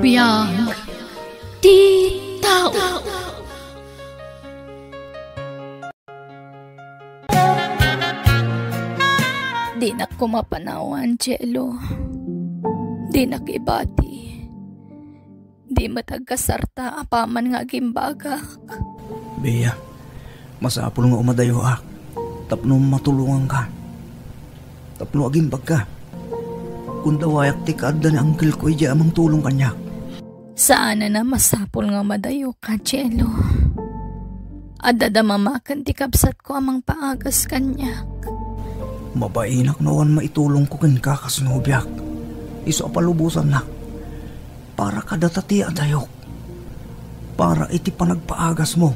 Biyag ti tao. Di na ko mapanawan, Jello. Di na kibati. Di matagkasarta apaman nga gimbagak. Bea, masapul nga umadayo ak. Tapno matulungan ka. Tapno agimbag ka. Kung dawayak ti kaadda ni Uncle ko, iya amang tulong kanya. Saan na masapul nga madayo ka, Jello? Adada mamakan ti kapsat ko amang paagas kanya. Mabainak nawan maitulong ko kin kakasnobyak. Iso palubusan na. Para kadatati adayok. Para iti panagpaagas mo.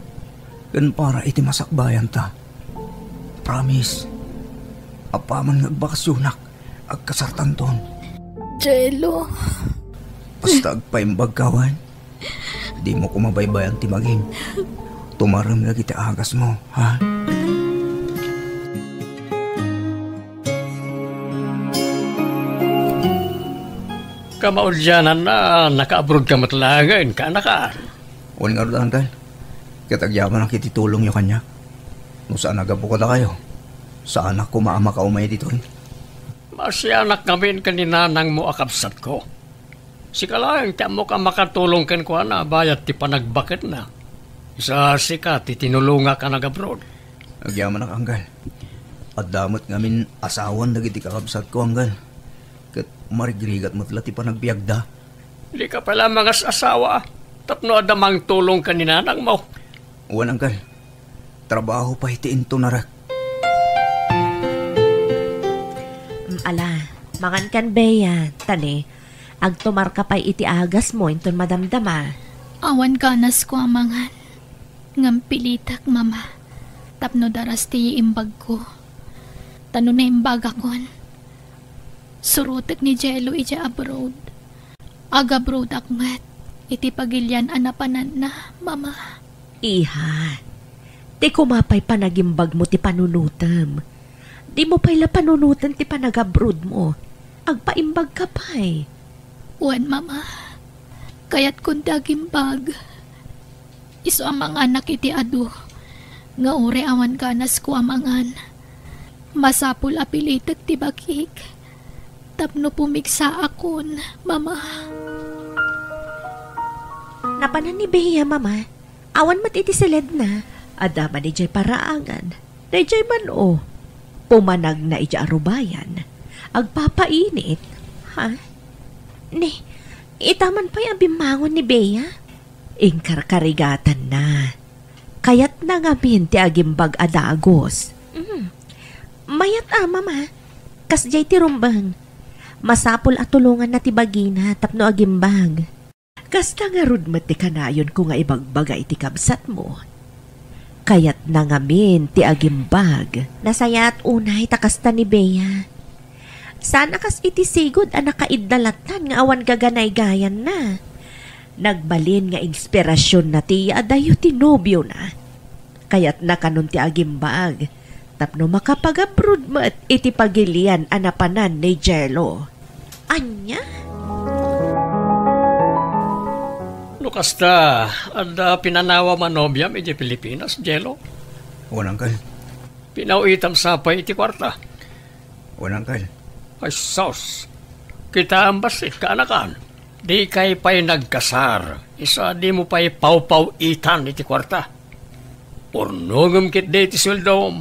Gan para iti masakbayan ta. Promise. Apaman nagbakasyonak. Agkasartan ton. Jello. Basta agpaimbag kawan. Di mo kumabaybayan ti maging. Tumaram nga kita agas mo, ha? Kamaudyanan na naka-abroad ka matlangan ka na ka. Uling arudahan ka. Katagyaman ang kititulong yung kanya. No saan nagabukod na kayo? Saan ako maama ka umay dito? Masyanak kami kanina nang mo akapsat ko. Sika lang, tiyan mo ka makatulong ken ko na bayat ti panagbakit na. Isa sika, ti tinulunga ka nag-abroad. Agyaman ang anggal. At damot ngamin asawan nagiti kakabsat ko anggal. Kat marigrigat matla ti panagbiagda. Hindi ka pala mga asawa. Tapno adamang tulong ka ni nanang mo. Uwan anggal. Trabaho pa hitiin to narak. Ala, mangan kan beya. Tani, agtumar ka pa'y iti agas mo inton madamdama. Awan kanas ko amangan. Ngam pilitak, mama. Tapno daras ti imbag ko. Tano na imbag akon. Surutek ni Jello ija abroad. Abroad akmat. Iti pagilyan anapanan na, mama. Iha, ti kumapay panagimbag mo ti panunutam. Di mo pa'y la panunutan ti panagabroad mo. Agpaimbag ka pa'y. Uwan, mama. Kaya't kung dagimbag. Iso amang anak iti adu. Nga ure awan kanas ko amangan. Masapul apilitek ti bakik. Tapno pumiksa akon, mama. Napanan ni Bea, mama. Awan mat iti silid na. Adama ni Jay paraangan. Na Jay man o. Pumanag na ija arubayan. Agpapainit. Ha? Ni, itaman pa'y abimangon ni Bea. Ingkarkarigatan na. Kayat na ngamin ti agimbag adagos. Mayat mama. Kas jay ti rumbang. Masapul at tulungan na ti bagina tapno agimbag. Kas na nga rudmat ti kanayon ko nga ibagbagay ti kabsat mo. Kayat na ngamin ti agimbag. Nasaya at unay takasta ni Bea. Sana kas iti sigod ang nakaidalatan nga awan gaganay gayan na. Nagbalin nga inspirasyon na ti adayo ti nobyo na. Kayat na kanon ti agimbag. Tapno makapag-abroad mo at iti pagilian anapanan ni Jello. Anya? Lukasta, ada pinanawa manobyam iti Pilipinas, Jello. Uwan angkal. Pinauitam sapay iti kwarta. Uwan angkal. Ay sos, kita ambasit kaanakan. Di kay pa'y nagkasar. Isa di mo pa'y paw-paw-itan iti kwarta. Pornogam kit di iti sweldom.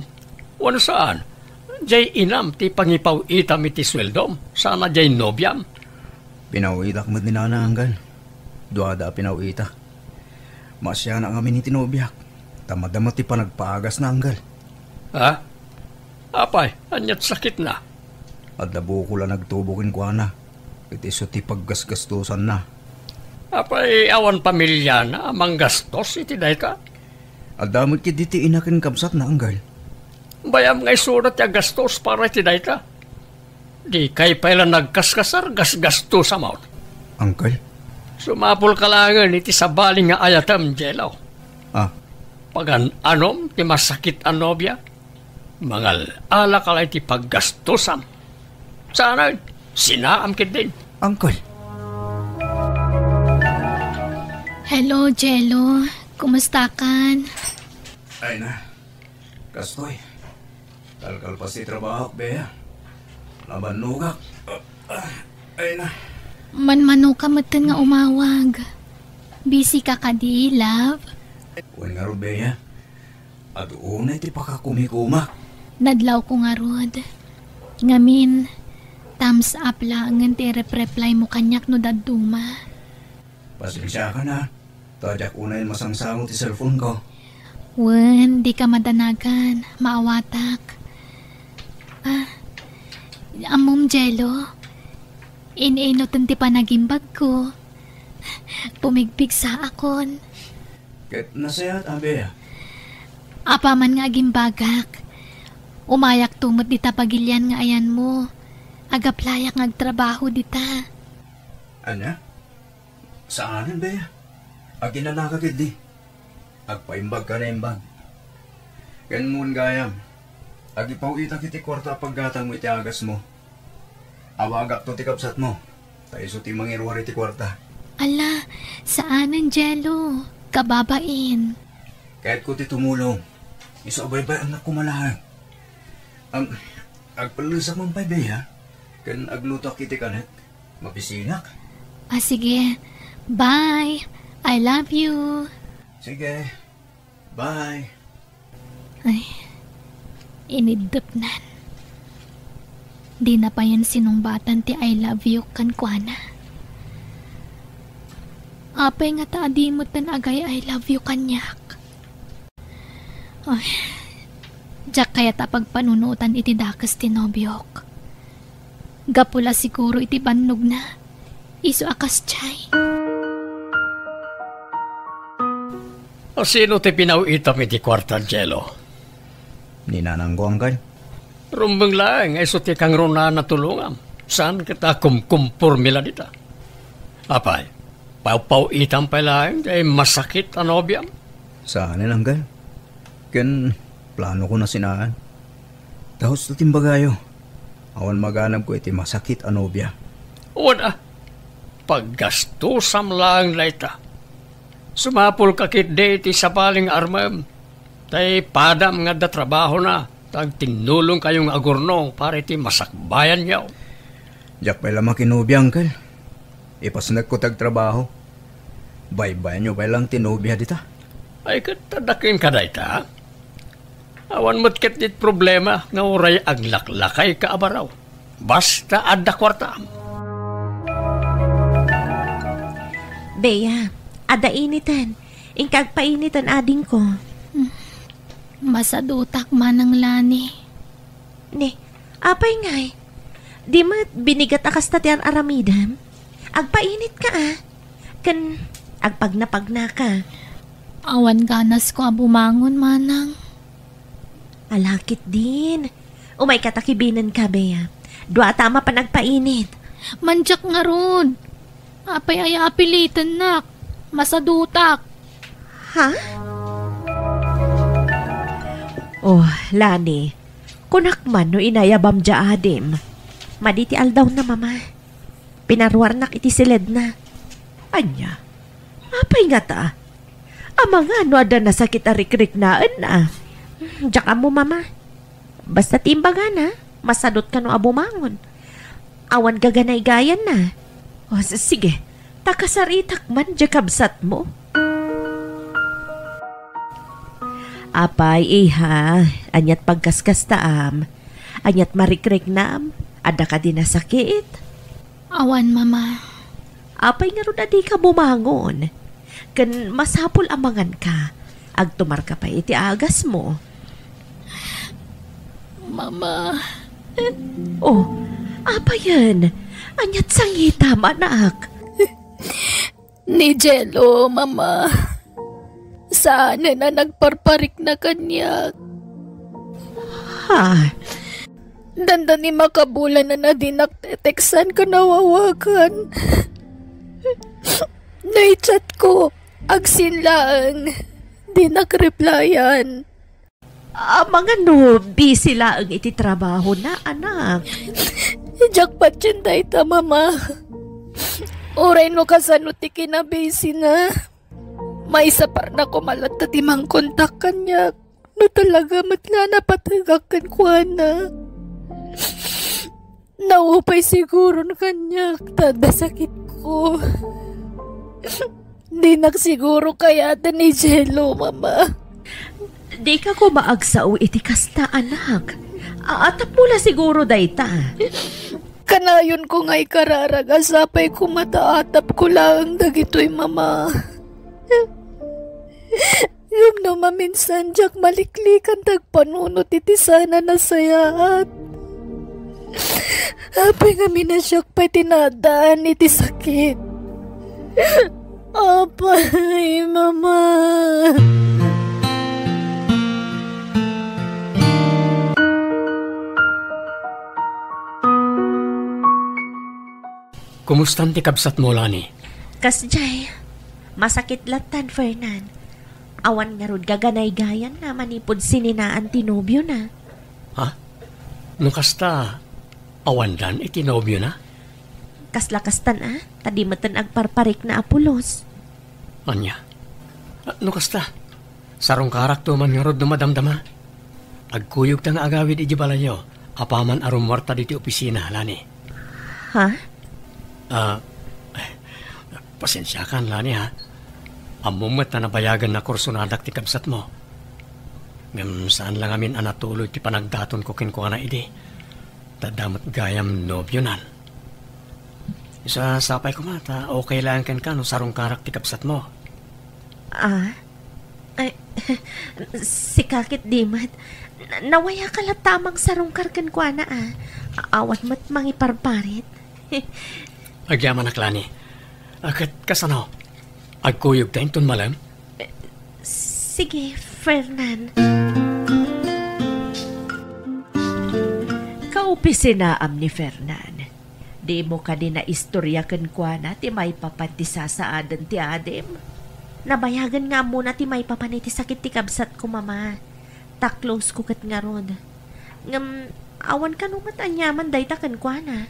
Wano saan? Jay inam ti pangipaw-itam iti sweldom. Sana jay nobyam. Pinauitak mo din na anggal. Duada pinauitak. Masya na kami ni tinobyak. Tamadama ti panagpaagas na anggal. Ha? Apay, anyat sakit na. At labo ko lang nagtubukin ko na. Iti so ti paggasgastusan na. Apay, awan pamilya na amang gastos iti day ka. At damot ki diti inakin kamsat na anggal. Bayam ngay surat ya gastos para iti day ka. Di kay pala nagkaskasar gasgasto sa maut. Anggal? Sumapol kalangan iti sabaling nga ayatam, Jello. Ah? Pagan anom ti masakit ang nobya. Mangal ala kalay ti paggastusam. Sana sinaam kit din. Angkol. Hello, Jello. Kumusta kan? Ay na. Kastoy. Kalkal pa si trabaho, Bea. Nabanugak. Ay na. Manmano ka matan nga umawag. Busy ka di, love? Uwan nga ro, Bea. At unay ti pakakumikumak. Nadlaw ko nga rod. Ngamin, thumbs up lang ang reply mo kanyak no daduma. Pasensya ka na. Tadyak unay masangsangot ti cellphone ko. Wen, di ka madanagan. Maawatak. Amom, Jello. Iniinotan ti panagimbag ko. Pumigpig sa akon. Ket nasayat, Bea. Apa man nga gimbagak. Umayak tumot dita pagilyan nga ayan mo. Agaplayak ngagtrabaho dita. Anya? Saanan, Bea? Agin na nakakid di. Agpaimbag ka na imbag. Ken mun gayam. Agipaw ita kiti kwarta paggatang mo iti agas mo. Awagak to ti kapsat mo. Tayo ti mangiruwari ti kwarta. Ala, saanan, Jello? Kababain. Kahit ko ti tumulong. Isabaybay anak ko malahag. Agpalusak mong pay, Bea. Ken aglutok kiti kanet. Mapisinak. Sige. Bye. I love you. Sige. Bye. Ay, inidupnan. Di na pa yan sinumbatan ti I love you kan kuana. Apay nga taadi mo tan agay I love you kanyak. Ay, jak kaya ta pagpanunutan iti dakas ti nobyok. Gapula siguro iti bannog na. Iso akas chay. O sino ti pinawitam iti kwarta, Jello? Ninanangguang kan? Rumbang lang, iso ti kang runa na tulungan. Saan kita kumkumpur mila dita? Apay, paw-itam pa lang, ay masakit ang obyam. Saan nanggal? Ken plano ko na sinaan. Tahos na timbagayo. Awan maganap ko iti masakit anobya. Wala. Paggastusam lang laita. Sumapul kakit de iti sapaling armam. Tay padam nga da trabaho na. Tag tinulong kayong agurnong para iti masakbayan niyaw. Diyak pala makinubiyang kal. Ipasnag ko tag trabaho. Baybay nyo ba lang tinubya dita? Ay katadakin ka dayta. Awan mo't ket dit problema nga uray aglaklakay ka abaraw. Basta adda kwarta. Bea, ada initan. Ingkag painitan ading ko. Masadutak man ang lani. Ne, apay ngay. Di mat binigat akas na tiyan aramidam. Agpainit ka Kan agpagnapagna ka. Awan ganas ko bumangon manang. Alakit din. Umay katakibinan ka, Bea. Dua tama pa nagpainit. Manjak nga rod. Apay ay apilitan nak. Masadutak. Ha? Oh, Lani. Kunak man no inayabam dya adim. Maditi aldaw na, mama. Pinarwarnak iti siled na. Anya? Apay nga ta? Ama nga no ada nasakit arik-rik naan na. Diyak mo, mama. Basta timbaga na. Masadot ka no abumangon. Awan gaganay-gayan na. O, sige. Takasaritak man jakabsat mo. Apay, iha. Anyat pagkaskas taam. Anyat marikrik naam. Ada ka din nasakit. Awan, mama. Apay nga ron adi ka bumangon. Kan masapol amangan ka. Agtumar ka pa iti agas mo. Mama. Oh, apa yan? Anyat sangita, manak. Ni Jello, mama. Sana na nagparparik na kanya. Ha? Danda ni makabulan na dinakteteksan ka nawawagan. Naichat ko, agsinlaang, di nakreplyan. Mga no, busy lang iti trabaho na, anak. Jakpat yun dahita, mama. Oray no kasano ti kinabisi na. May sapar na kumalat na timang kontak kanya. No talaga matla na patagakan ko na. Naupay siguro na kanya. Tada sakit ko. Di nagsiguro kaya ni Jello, mama. Di ka ko maagsao iti kasta, anak. Atap mula siguro dayta. Kanayon ko nga'y kararaga sapay kumataatap ko lang dagito'y mama. Yung namaminsan jak maliklikan tagpanunot iti sana nasayaat. Apay nga minasyak pa'y tinadaan iti sakit. Apay, mama. Kumusta ti kabsat mo, Lani? Kasjay, masakit latan, Fernan. Awan nga rod gaganay-gayan na manipod sininaan tinobyo na. Ha? Nung kasta, awan dan itinobyo na? Kaslakastan tadimatan agparparik na apulos. Anya? Nung kasta, sarong karak to man nga rod dumadamdama. Agkuyog ta nga agawid iji balayo, apaman arumwarta diti opisina, Lani. Ha? Pasensya kan, Lani, ha? Amumat na nabayagan na kurso na adak ti kabsat mo. Ngam saan lang amin anatuloy ti panagdaton ko kinkuha na idi. Tadamat gayam nobyo nan. Isa sapay ko mata, okay lang kan no sarong karak ti kabsat mo. Si kakit dimat. Nawaya ka la tamang sarong karkan ko na Awat mat mangiparparit. Agyaman ak, Lani. Akat kasano? Agkuyog tayo ton malam? Sige, Fernan. Kaupissinaam ni Fernan. Di mo ka din na istorya kan kwa na ti may papantisa sa adan ti Adem. Nabayagan nga muna ti may papaniti sakit ti kabsat ko, mama. Ta-close ko kat nga rod. Ngam, awan ka numat anyaman day ta kan kwa na.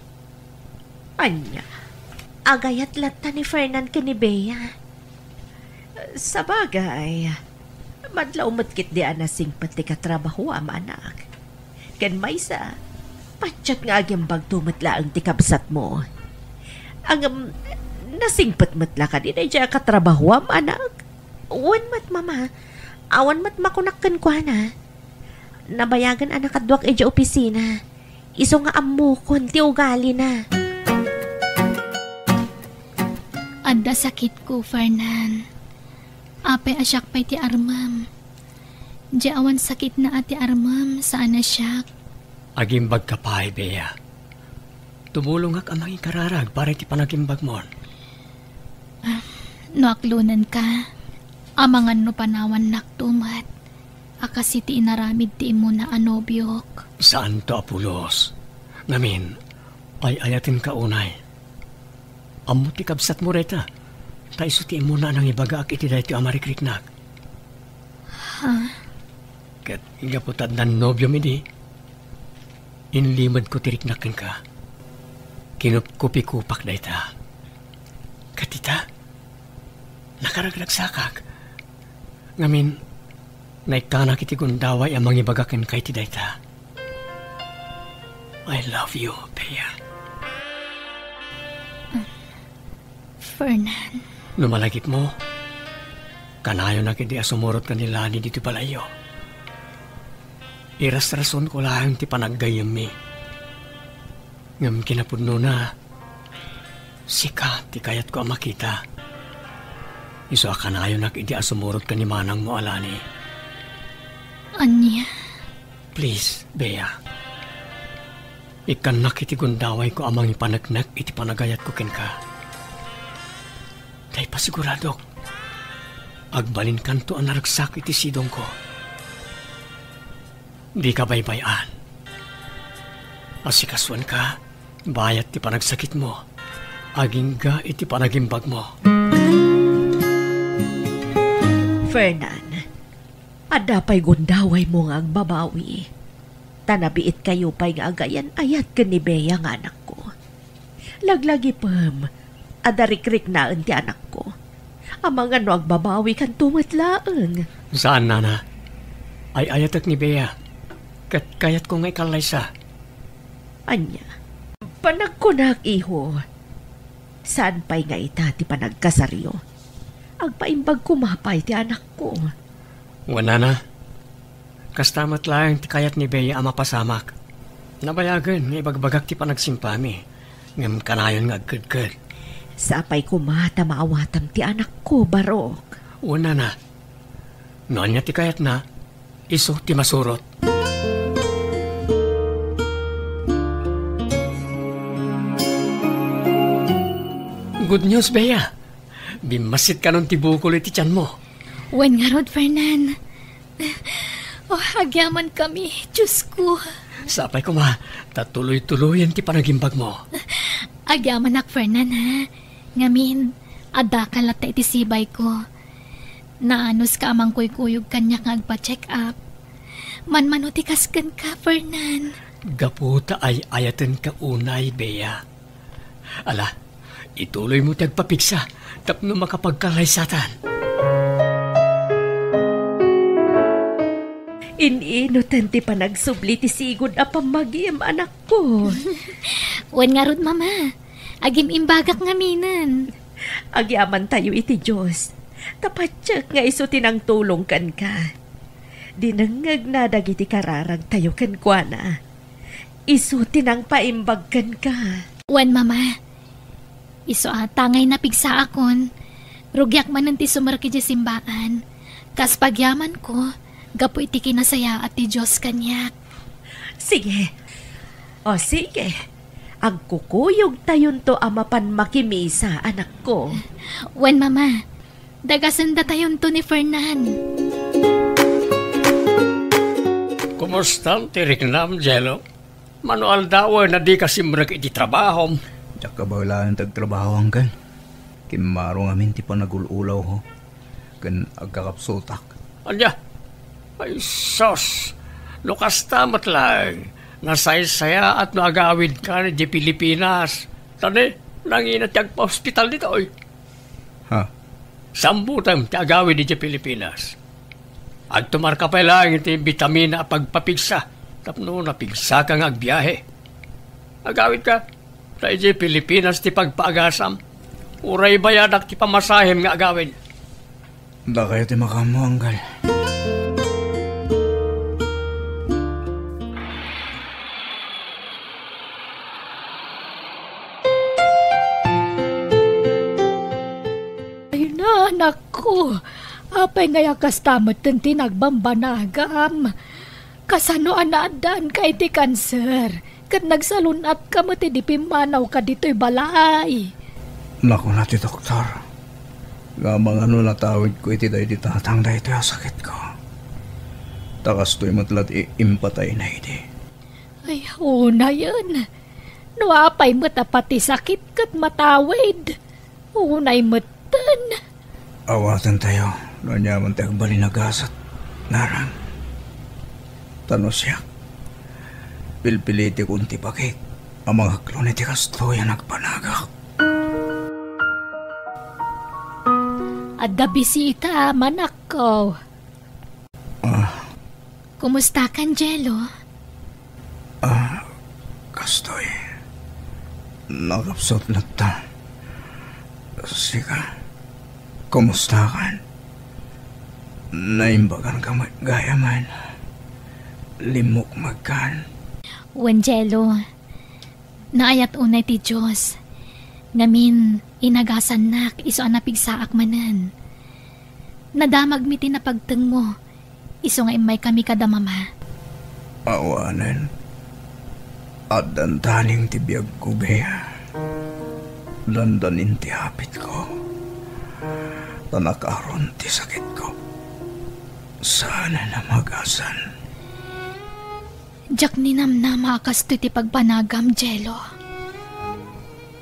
Anya, agayat lata ni Fernan ka ni Bea. Sa bagay, madlaw matkit di anasing pati katrabaho am anak. Kan may sa, patsyat nga agyambag tumatla ang tikabsat mo. Ang nasingpat matla ka din ay dya katrabaho am anak. Uwan mat mama, awan mat makunakkan ko na. Nabayagan anak adwak ay dya opisina. Iso nga amukon ti ugali na. Adda sakit ko, Fernan. Apay asyak pa'y ti armam. Di awan sakit na ati armam, saan asyak? Agimbag ka pa, Bea. Tumulong ak amang ikararag para ti panagimbag mo. No aklunan ka, amangan no panawan naktumat. Akasi ti inaramid ti imo na anobyok. Saan to, Apulos? Ngamin, ay ayatin ka unay. Amo ti kabsat mo reta. Tayo sutiin mo na nang ibaga ak iti dahi ti amarikriknak. Ha? Kat igaputad na nobyo mi di. Inlimad ko tiriknakin ka. Kinup-kupi-kupak dahi ta. Katita, nakaraglagsakak. Ngamin, naikanak iti gundaway amang ibagakin kay ti dahi ta. I love you, Bea. Fernan. Lumalagip mo, kanayo na kiti asumurot ka nila ni dito palayo. Iras-rason ko lang ti panaggayam mi. Ngam kinapudno na, sika ti kayat ko ang makita. Iso kanayo na kiti asumurot ka ni manang mo, Alani. Anya? Please, Bea. Ikan na kiti gundaway ko amang ipanagnak iti panagayat ko ken ka. Dahil pasiguradok, agbalin kanto ang naragsak iti sidong ko. Di ka baybayan. Asikasuan ka, bayat ti panagsakit mo. Aging ga iti panagimbag mo. Fernan, adapay gundaway mo nga agbabawi. Tanabiit kayo pa'y nga agayan ayat ka ni Bea nga anak ko. Laglagi pam, adarikrik na ti anak ko. Amang ano agbabawi kan tumatlaang. Saan, nana? Ay ayatak ni Bea. Kayat ko nga ikalaysa. Anya, panagkunak iho. Saan pa'y nga ita ti panagkasaryo? Agpaimbag kumapay ti anak ko. Wala na. Kastamat lang ti kayat ni Bea ama pasamak. Nabayagan nga ibagbagak ti panagsimpami. Ngam kanayon nga agkad-kad. Sapay kumata maawatam ti anak ko, Barok. Una na. Noon niya ti kayat na, iso ti masurot. Good news, Bea. Bimasit ka nung tibukol iti tiyan mo. Wen nga rod, Fernan. Oh, agyaman kami. Diyos ko. Sapay ko ma, tatuloy-tuloyan ti panagimbag mo. Agyaman ak, Fernan, ha? Ngamin, ada kalata iti sibay ko. Naanos ka amang kuy-kuyog kanya nga agpa-check up. Man-mano ti kaskan ka, Fernan. Gaputa ay ayatan ka unay, Bea. Ala, ituloy mo tagpapiksa tapno makapagkalaysatan. Ininutan ti panagsubli ti sigod a pamagim anak ko. Wen nga rod, mama. Agim imbagak nga minan. Agyaman tayo iti Diyos. Tapatsak nga iso tinang tulong kan ka. Dinangag na dagiti kararag tayo kan kwa na. Iso tinang paimbag kan ka. Wen, mama. Iso tangay na pigsa akon. Rugyak man ti sumarki di simbaan. Kas pagyaman ko, gapu iti kinasaya at ti Diyos kanyak. Sige. O sige. Agkukuyog tayon to amapan makimisa, anak ko. Wen, mama. Dagasanda tayon to ni Fernan. Kumusta ti Riknam, Jello? Manual daw na di kasi mrag iti trabaho. Diyak ka ba wala ang tagtrabaho ang kan? Kimaro ngamin ti panagululaw ho. Kan agkakapsutak. Anya? Ay, sos. Lukas tamat lang. Nasaysaya at naagawid ka di Pilipinas. Tani, nangina tiyag pa hospital dito, oy. Ha? Sambutan ti agawid di Pilipinas. At tumarka pa lang iti vitamina pagpapigsa. Tapno napigsa kang agbiyahe. Agawid ka. Sa di Pilipinas ti pagpaagasam. Uray bayadak ti pamasahem nga agawid. Da kayo ti makamo, anggal. Anak ko, apay ngaya kastamot ng tinagbambanagam. Kasano anadaan ka iti kanser, kat nagsalunat ka mo ti dipimanaw ka dito'y balay. Naku na ti doktor. Gamang ano natawid ko iti dahi di tatang dahi ito yung sakit ko. Takas to'y matlat impatay na iti. Ay, una yun. Nuapay mo tapati sakit kat matawid. Unay matan. Awatan tayo, nanyaman tayo balinagasat. Narang. Tano siya. Pilpiliti kunti pakik. Ang mga klon iti kastoyan nagpanagak. Adda bisita, manak ko. Kumusta kan, Jello? Kastoy. Nakapsot na ta. Sika. Kumusta kan? Naimbagan ka gayaman. Limok magkan. Jello, naayat unay ti Diyos. Ngamin, inagasan nak, iso anapigsaak manan. Nadamag mi tinapagteng mo, iso nga imay kami kada mama. Awanan. At dandaning ti biyag ko, Bea. Dandanin ti hapit ko. Tanakaron ti sakit ko. Sana na magasan. Jak ninamnama akas ti pagpanagam, Jello.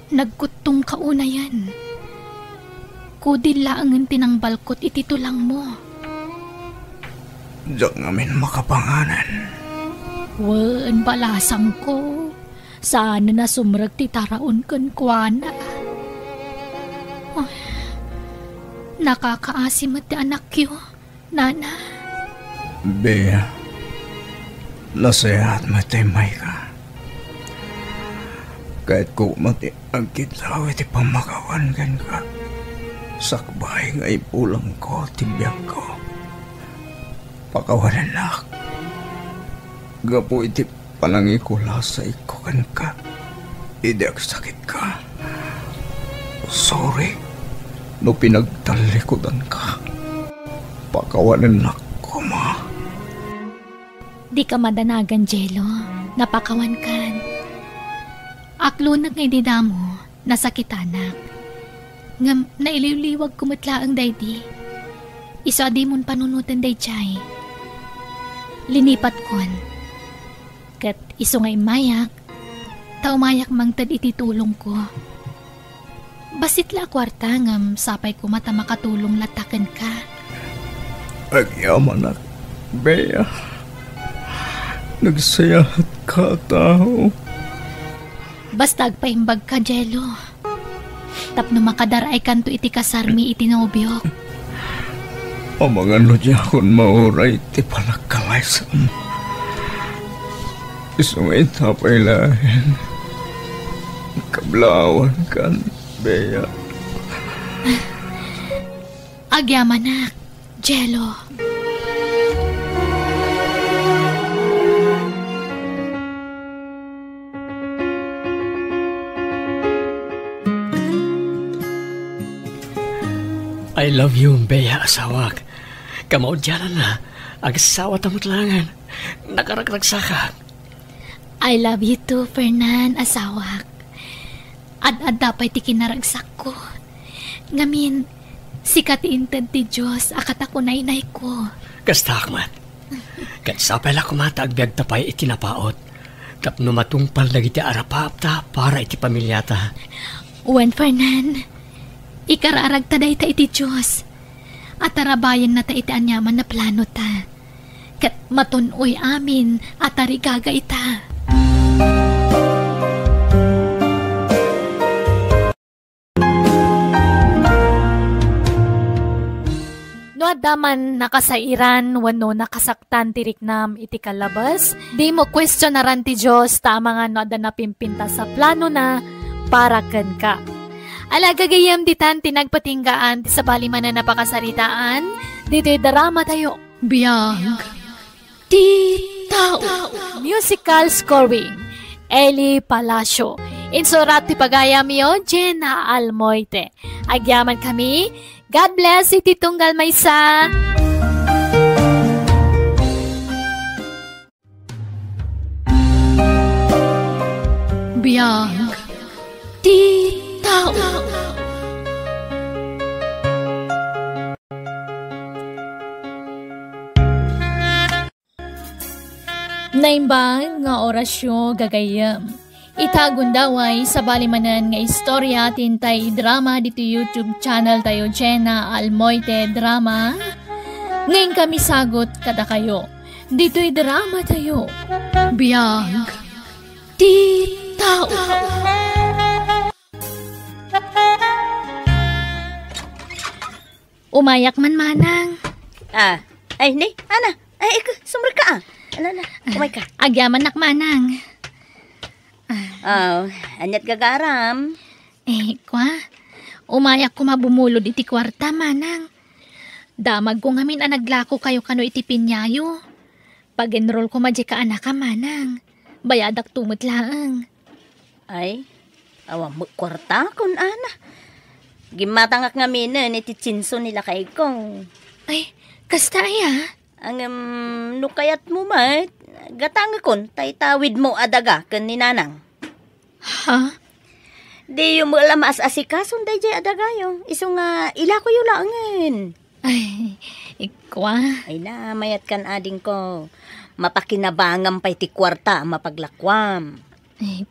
Nagkutong kauna yan. Kudil laangan tinang balkot iti tulang mo. Jak ngamin makapanganan. Wan balasang ko. Sana na sumrag ti taraon kan kuana. Nakakaasim at anak yo, nana. Bea, lasaya at matimay ka. Kahit ko mati ang kitlaw iti pamakawan kan ka. Sakbay nga ipulang ko, tibiyag ko. Pakawanan nak. Gapo iti panangikula sa iko kan ka. Idi ang sakit ka. Sorry. No pinagtalikodan ka. Pakawanan ko, ma. Di ka madanagan, Jello. Napakawan kan. Aklunag ngay didamo, nasakitanak. Ngam, naililiwag kumutla ang daydi. Isa di mon panunutan day chay. Linipat kon. Kat iso ngay mayak, taumayak mangtad ititulong ko. Basit la kwarta ngam sapay ko mata makatulong latakan ka. Agyaman ak, Bea. Nagsayahat ka, tao. Basta agpaimbag ka, Jello. Tapno makadaray kanto iti kasarmi iti nobyok. O mga nudya kung mauray iti palagkalaysam. Isungay tapay lahin. Kablawan kan, Bea. Agyamanak, Jello. I love you, Bea, asawak. Kamaudyanan na, agasawa tamutlangan. Nakaragsakat. I love you too, Fernan, asawak. Ad dapay ti kinaragsak ko. Ngamin, sikat intad ti Diyos, akat ako nainay ko. Kastakmat. Katsapay la kumata agbyag tapay itinapaot. Tapno matungpal dagiti arapapta para iti pamilyata. Wen, Fernan, ikararag ta day ta iti Diyos. At tarabayan na ta iti anyaman na plano ta. Kat matunoy amin at tarigaga ita. No adaman nakasairan wano nakasaktan tiriknam iti kalabas, di mo questionaran ti Diyos tama nga no adan napimpinta sa plano na para ken ka. Alagagayam ditan tinagpatinggaan sa baliman na napakasaritaan, dito'y drama tayo. Biyag Di Tao. Musical scoring, Eli Palacio. Insurat ti pagayam yo, Jenna Almoite. Agyaman kami, God bless iti tunggal maysa. Biyag Di Tao. Naimbang nga orasyon gagayam. Itagon daway sa balimanan nga istorya tintay drama dito YouTube channel tayo Jenna Almoite Drama. Ngayon kami sagot kada kayo. Dito'y drama tayo. Biyag Di Tao. Umayak man manang. Ay, ni, ana. Ay, sumra ka. Alala, umay ka. Agyaman nak manang. Anyat gagaram. Kwa, umayak ko mabumulod iti kwarta manang. Damag ko ngamin anaglako kayo kano iti pinyayo. Pag-enroll ko madya ka anak ka manang. Bayadak tumot laang. Ay, awang kwarta kun ana. Gimatangak nga minan iti tsinso nila kay kong. Ay, kasta ay Ang nukayat mo mat, gatanga kon, tawid mo adaga kan ni nanang. Ha? Di yung mga lamas asikason day jay adaga yung, iso nga ila ko yung laangan. Ay, ikwa. Ay na, mayat kan ading ko, mapakinabangam pa iti kwarta, mapaglakwam. Ay,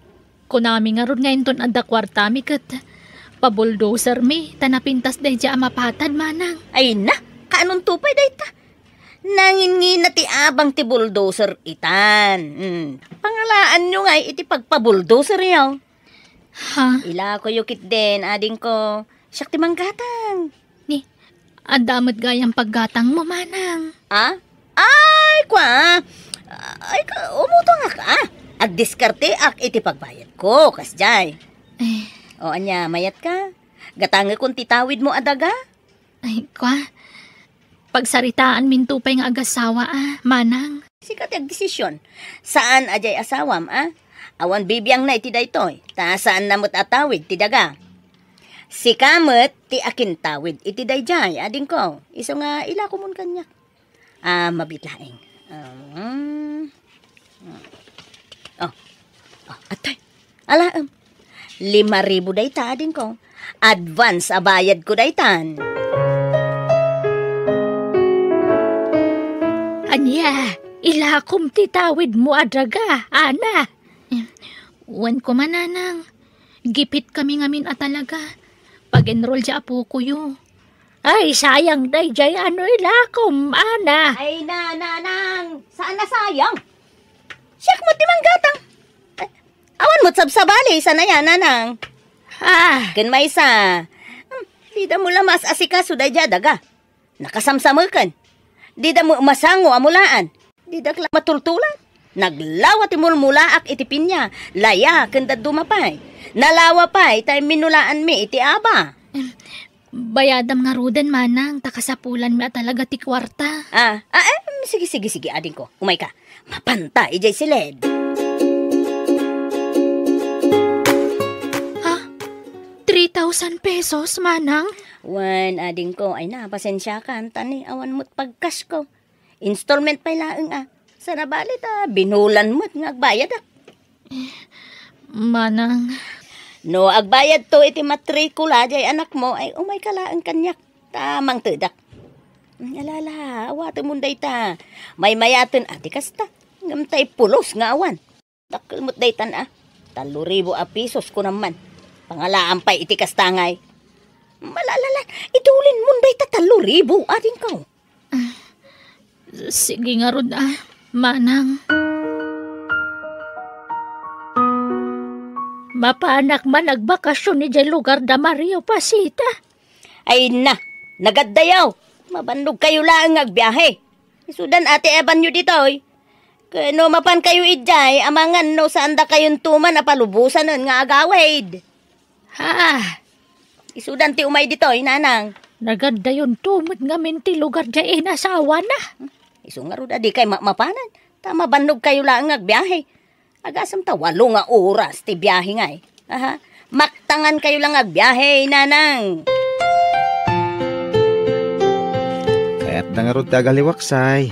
kunami nga ron ngayon ton adda kwarta mi kat pabuldoser mi, tanapintas day jay amapatad manang. Ay na, kaanong tupay day ta? Nangin na ti abang ti bulldozer itan. Pangalaan nyo nga iti pagpa-bulldozer yaw. Ha? Ila ko yukit din, ading ko. Siyak ti manggatang. Ni, Adamot gayang paggatang mo, manang. Ah? Ay, kwa. Ay, umuto nga ka. Agdiskarte ak iti pagbayad ko, kasjay. Eh, O anya, mayat ka? Gatangi kung titawid mo adaga? ay, kwa. Pagsaritaan min tupay nga agasawa, manang. Sikat ang desisyon. Saan ajay asawam, Awan bibiyang na iti daytoy. Ta saan namot atawid ti daga. Si kamot ti akin tawid iti dayjay ading ko. Iso nga ila ko mun kanya. Mabitlaeng. Atay. Ala 5,000 dayta ading ko. Advance abayad ko daytan. Anya, ilakom titawid mo adaga, ana. Wan ko mananang. Gipit kami ngamin at talaga. Pag-enroll siya po kuyo. Ay, sayang day jay ano ilakom, ana. Ay nanang, saan na sayang? Siyak mo timang gatang. Awan mo't sabsabali, sana yan, nanang. Gan may isa. Di da mo lamas asikaso day jadaga. Nakasamsamukan. Di da mo masango amulaan. Di da matultulan. Naglawat imulmulaak iti pinya. Laya, kanda dumapay. Nalawa pa'y tayo minulaan mi iti aba. Bayadam nga rudan manang, takasapulan mi at talaga ti kwarta. Sige, ading ko. Umay ka. Mapanta, ijay si Led. 3,000 pesos, manang? Wan, ading ko. Ay na, pasensya ka. Tani, awan mo't pagkas ko. Installment pa'y laeng Sa nabalit binulan mo't nga agbayad Manang. No, agbayad to iti matrikula jay anak mo ay umay kalaang kanyak. Tamang tedak. Alala, awate munday ta. May mayaten ati kasta. Ngamtay pulos nga awan. Dakkel mo't daytan 3,000 pesos ko naman. Pangalaan pa'y iti kastangay. Malalalan, itulin munday ta 3,000 ating ko. Sige nga rod manang. Mapanak man nagbakasyon ni jay lugar da Mario Pasita. Ay na, nagaddayaw. Mabandog kayo lang agbiyahe. Isudan ate eban nyo dito Kano mapan kayo idjay, amangan no saan da kayong tuman na palubusan nun nga agawid. Isudan ti umay dito nanang. Nagaddayon tumot nga minti lugar jay inasawa na. Iso nga ro di kay mapanan. Tama bandog kayo lang agbiyahe. Agasam ta 8 nga oras ti biyahe nga Maktangan kayo lang agbiyahe, nanang. Kaya't na nga ron tagaliwaksay.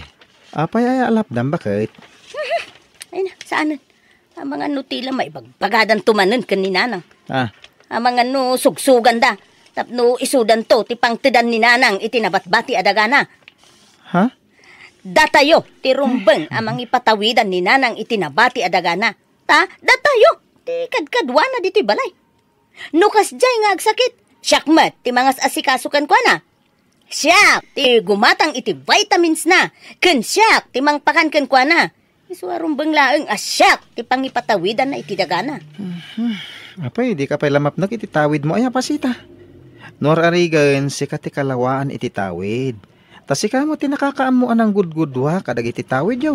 Apay ay alapdam bakit? Ay na, saan? Ang mga nutila maibagpagadan tumanan kaninanang. Ang mga sugsugan da. Tapno isudan to, tipang tidan ni nanang itinabatbati adagana. Datayo, ti rumbeng amang ipatawidan ni nanang itinabati adagana. Datayo, ti kadkadwana diti balay. Nukas jay nga agsakit. Syakmat, ti mangas asikasukan ko na. Syak, ti gumatang iti vitamins na. Ken syak, ti mangpakan ken ko na. Iswa rumbeng laeng asyak, ti pangipatawidan na iti dagana. Apay, di ka pa'y lamap ititawid mo ay Pasita. Nor arigan, si kati kalawaan ititawid. Tas ika mo tinakakaamuan ng gudgudwa kadag ititawid yaw.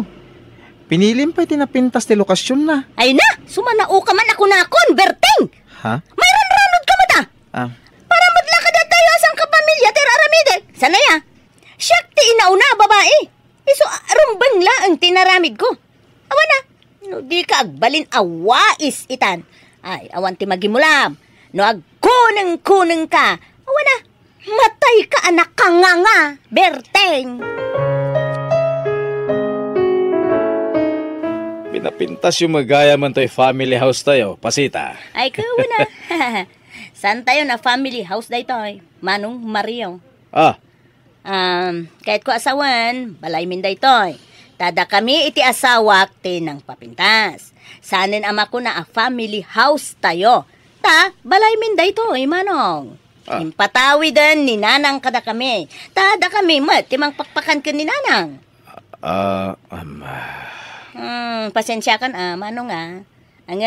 Pinilim pa'y tinapintas ti lokasyon na. Ay na, sumanao ka man ako na Berting! Mayroon ranod ka mo ta! Para madlakad at tayo asang kapamilya ter aramide. Sanaya, siyak ti inauna babae. Iso rumbeng laang tinaramid ko. Awan na, no di ka agbalin awais itan. Ay, awan ti magimulam. No agkuneng-kuneng ka. Awan na, matay ka anak ka nga, Berteng. Pinapintas yung magaya man to'y family house tayo, Pasita. Ay, kawan na. Saan tayo na family house da ito, Manong Mario? Kahit ko asawan, balay min da ito. Tada kami iti asawak tinang papintas. Sanin ama ko na family house tayo. Balay min da ito, Manong. Impatawidan ni nanang kada kami. Tada kami mat, timang pakpakan ka ni nanang. Pasensya kan Manong Ang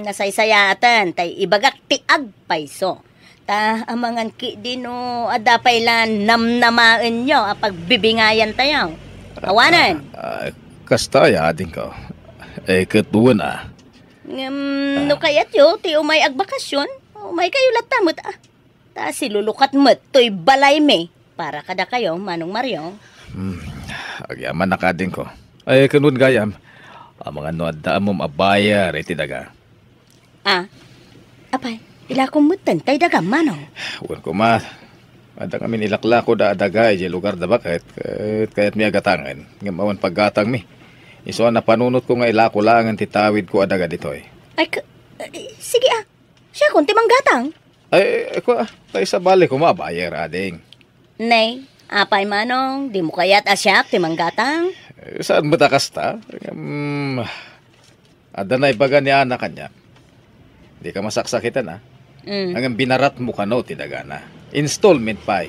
nasaysayatan, tay ibagak ti agpayso. Ta amangan ki dino adapay lan namnamaan nyo apag bibingayan tayo. Awanan. Kastaya ading ko. Ketuan ah. No kayat yo, ti umay agbakasyon. Umay kayo latamot ah. Ta silulukat mo, to'y balay me. Para kada kayo, Manong Mario. Agyaman na kading ko. Kanun gayam. Ang mga noadaan mo mabayar, iti daga. Apay, ila kong mutan, tay daga, Manong. Huwag ko ma. Ada kami nilakla ko da daga, iti lugar da bakit. Kaya't mi agatangan. Ngamawan paggatang mi. Iso na panunot ko nga ilako lang ang titawid ko adaga ditoy. Sige ah. Siya kung timang gatang. Ako tayo sa bali ko mabayar, ading. Nay, apay Manong, di mo kaya't asyak timang gatang. Saan mo takasta? Ada na ibaga ni anak kanya. Di ka masaksakitan, ha? Ang binarat mo ka no, tidagana. Installment pa,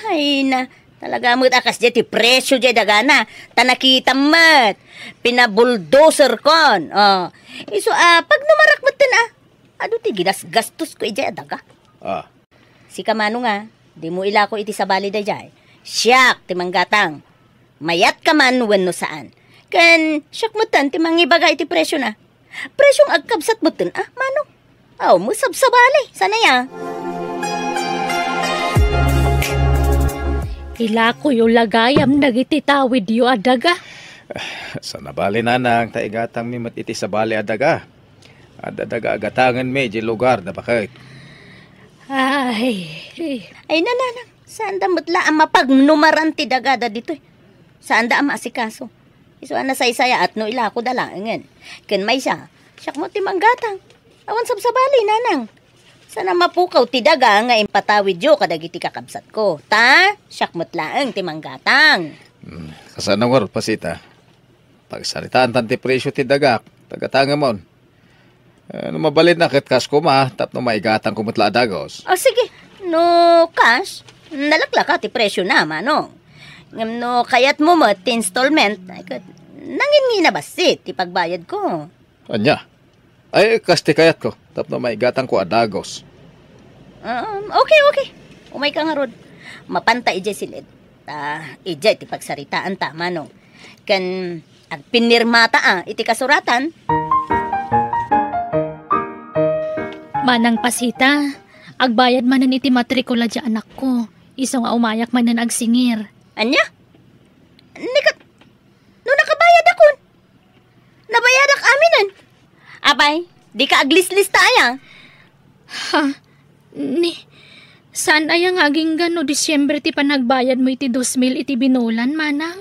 Ay na, talaga mo't akas dyan, ti presyo dyan dagana. Tanakita mo't, pinabuldoser kon. Iso, pag numarak mo't ado ti ginas-gastos ko dyan daga. Si Kamano nga, di mo ila ko iti sabali da dyan. Siyak, timang gatang. Mayat ka man wenno saan. Kan, siyak mo tan, timang ibaga iti presyo na. Presyong agkabsat mo tan, Manong. Mo sabsabali, sana ya. Ila ko yung lagayam nagititawid yu adaga. Sa nabali nanang, taigatang mi matiti sa bali adaga. Adadaga agatangan mi, di lugar na bakit. Ay, nanang, saan da mutla ang mapagnumaran ti dagada dito Saan da ang maasikaso? Iso na saysaya at no ila ko dalangan. Ken may siya, siyak mo ti manggatang. Awan sabsabali, nanang. Sana mapukaw ti daga nga impatawid yo kadagiti kakabsat ko. Ta, siyak mutlaang ti manggatang. Kasana nga pasita. Pagsaritaan tanti presyo ti daga, tagatanga mo. Mabalid na kit kas ko tapno maigatang kumutla dagos. Sige, no cash, nalakla ka ti presyo na, Manong. No kayat mo mo ti installment, nangin na basit ti pagbayad ko. Anya? Kasti kayat ko, tapno maigatang ko adagos. Okay. Umay ka nga rod. Mapanta ijay silid. Ijay ti pagsaritaan ta, Manong. Kan agpinirmata iti kasuratan. Manang pasita, agbayad manan iti matrikula di anak ko. Iso nga umayak manan agsingir. Anya? No nakabayad akon. Nabayad ak aminan. Apay, di ka aglis-lis tayo. Saan ayang aging gano Disyembre ti panagbayad mo iti 2,000 iti binulan, Manang?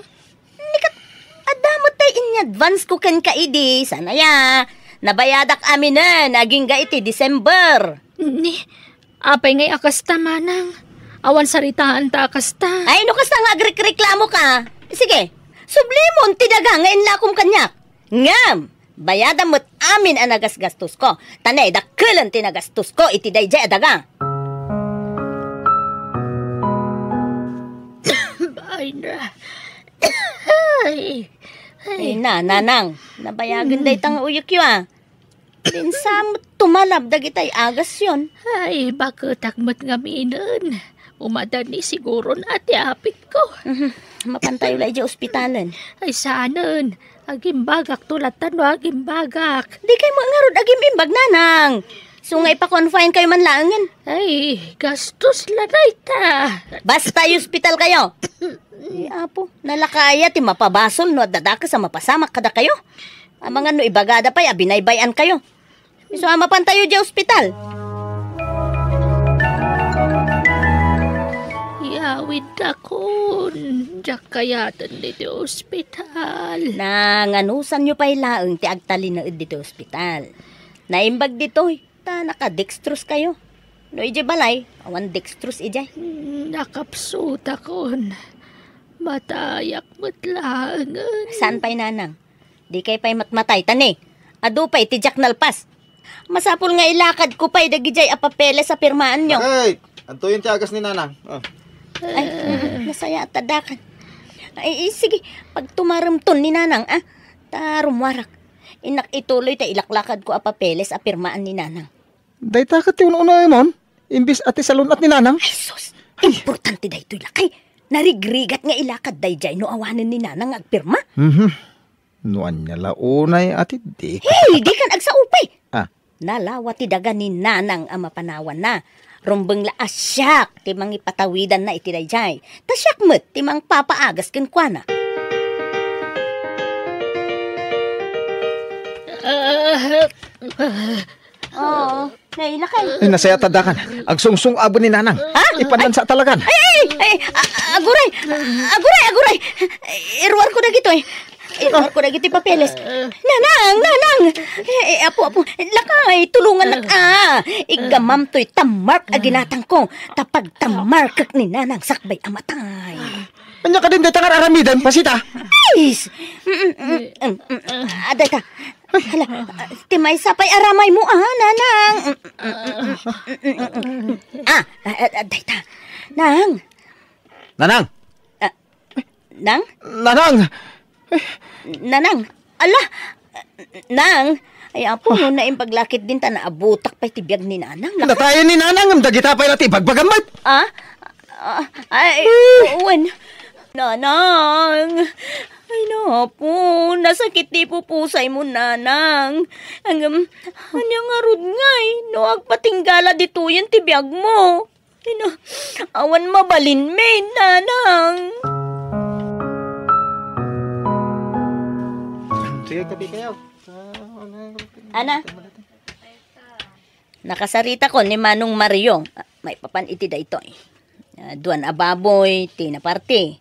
Adamot tayo in advance ko ken kaidi. Sana ya. Nabayadak aminan, aging ga iti December. Apay ngay akasta, Manang. Awan saritaan ta akasta. Ay, no kasta nga agreklamo ka. Sige, sublimon, tidaga ngayon lakom kanyak. Ngam, bayadan mo't amin ang nagasgastos ko. Tanay, dakilan tinagastos ko, iti dayjay adaga. Ay na. Ay na, nanang. Nabayagan day tang uyok yun Pinsam tumalab dagitay agas yun. Ay, bakit takmat nga minon? Umadan ni siguro na ati apit ko. Mapantay ulay di ospitalan. Ay, saanan? Agimbagak tulatan no agimbagak. Di kayo mga rod agimbag, nanang. So nga ipa-confine kayo man langan. Ay, gastos lanay ta. Basta ospital kayo. Ay, apo, nalakaya ti mapabasol no dadaka sa mapasamak kada kayo. Ang mga no ibagada pa'y abinaybayan kayo. So mapantayo di ospital. Yawid akon. Diyak kayatan dito ospital. Nanganusan nyo pa'y laeng ti agtalinaid dito ospital. Naimbag dito, ta nakadextrose kayo. No ije balay, awan dextrose ije. Nakapsut akon. Matayak matlangan. Saan pa'y nanang? Di kay pa'y matmatay tani. Ado pa'y tijak nalpas. Masapol nga ilakad ko pa'y dagijay apapele sa pirmaan nyo. Ay, anto yung tiyagas ni nanang. Ay, masaya at tadakan. Ay, sige, pag tumaramton ni nanang, ta rumwarak. Inak ituloy ta ilaklakad ko apapeles a pirmaan ni nanang. Dayta ka ti una mon. Imbis ati salunat ni nanang. Ay, sus! Importante da ito'y lakay. Narigrigat nga ilakad dayjay no awanan ni nanang agpirma. Nuan niya launay ati di. Hey, di kan agsaupay. Ah. Nalawa ti daga ni nanang ang mapanawan na. Rumbeng la asyak ti mang ipatawidan na iti dayjay. Tasyak met ti mang papaagas ken kuana. Oh, nailakay. Ay, nasaya tadakan. Agsungsung abo ni nanang. Ipanansa talagan. Ay, aguray! Aguray! Iruar ko na gito eh. Iruar ko na gito papeles. Nanang! Apo, lakay, tulungan na ka. Igamam to'y tamark aginatang ko. Tapag tamark kak ni nanang sakbay amatay. Anya ka din detang aramidan, pasita. Ayos! Aday ka. Hala, timay sapay aramay mo nanang. Aday ta. Nang. Nanang! Nang? Nanang! Nanang, ala, nang, ay apo mo na yung paglakit din ta na abutak pa'y tibiyag ni nanang. Natayan ni nanang, ang dagita pa'y nati, bagbagamad. Ay, uwan. Nanang, ay napo, nasakit di po pusay mo, nanang. Anyang arud ngay, no agpatinggala dito yung tibiyag mo. Awan mabalin, may nanang. Sige, kapi kayo. Ana, nakasarita ko ni Manong Mario. May papan iti da ito eh. Duan ababoy, tinaparte.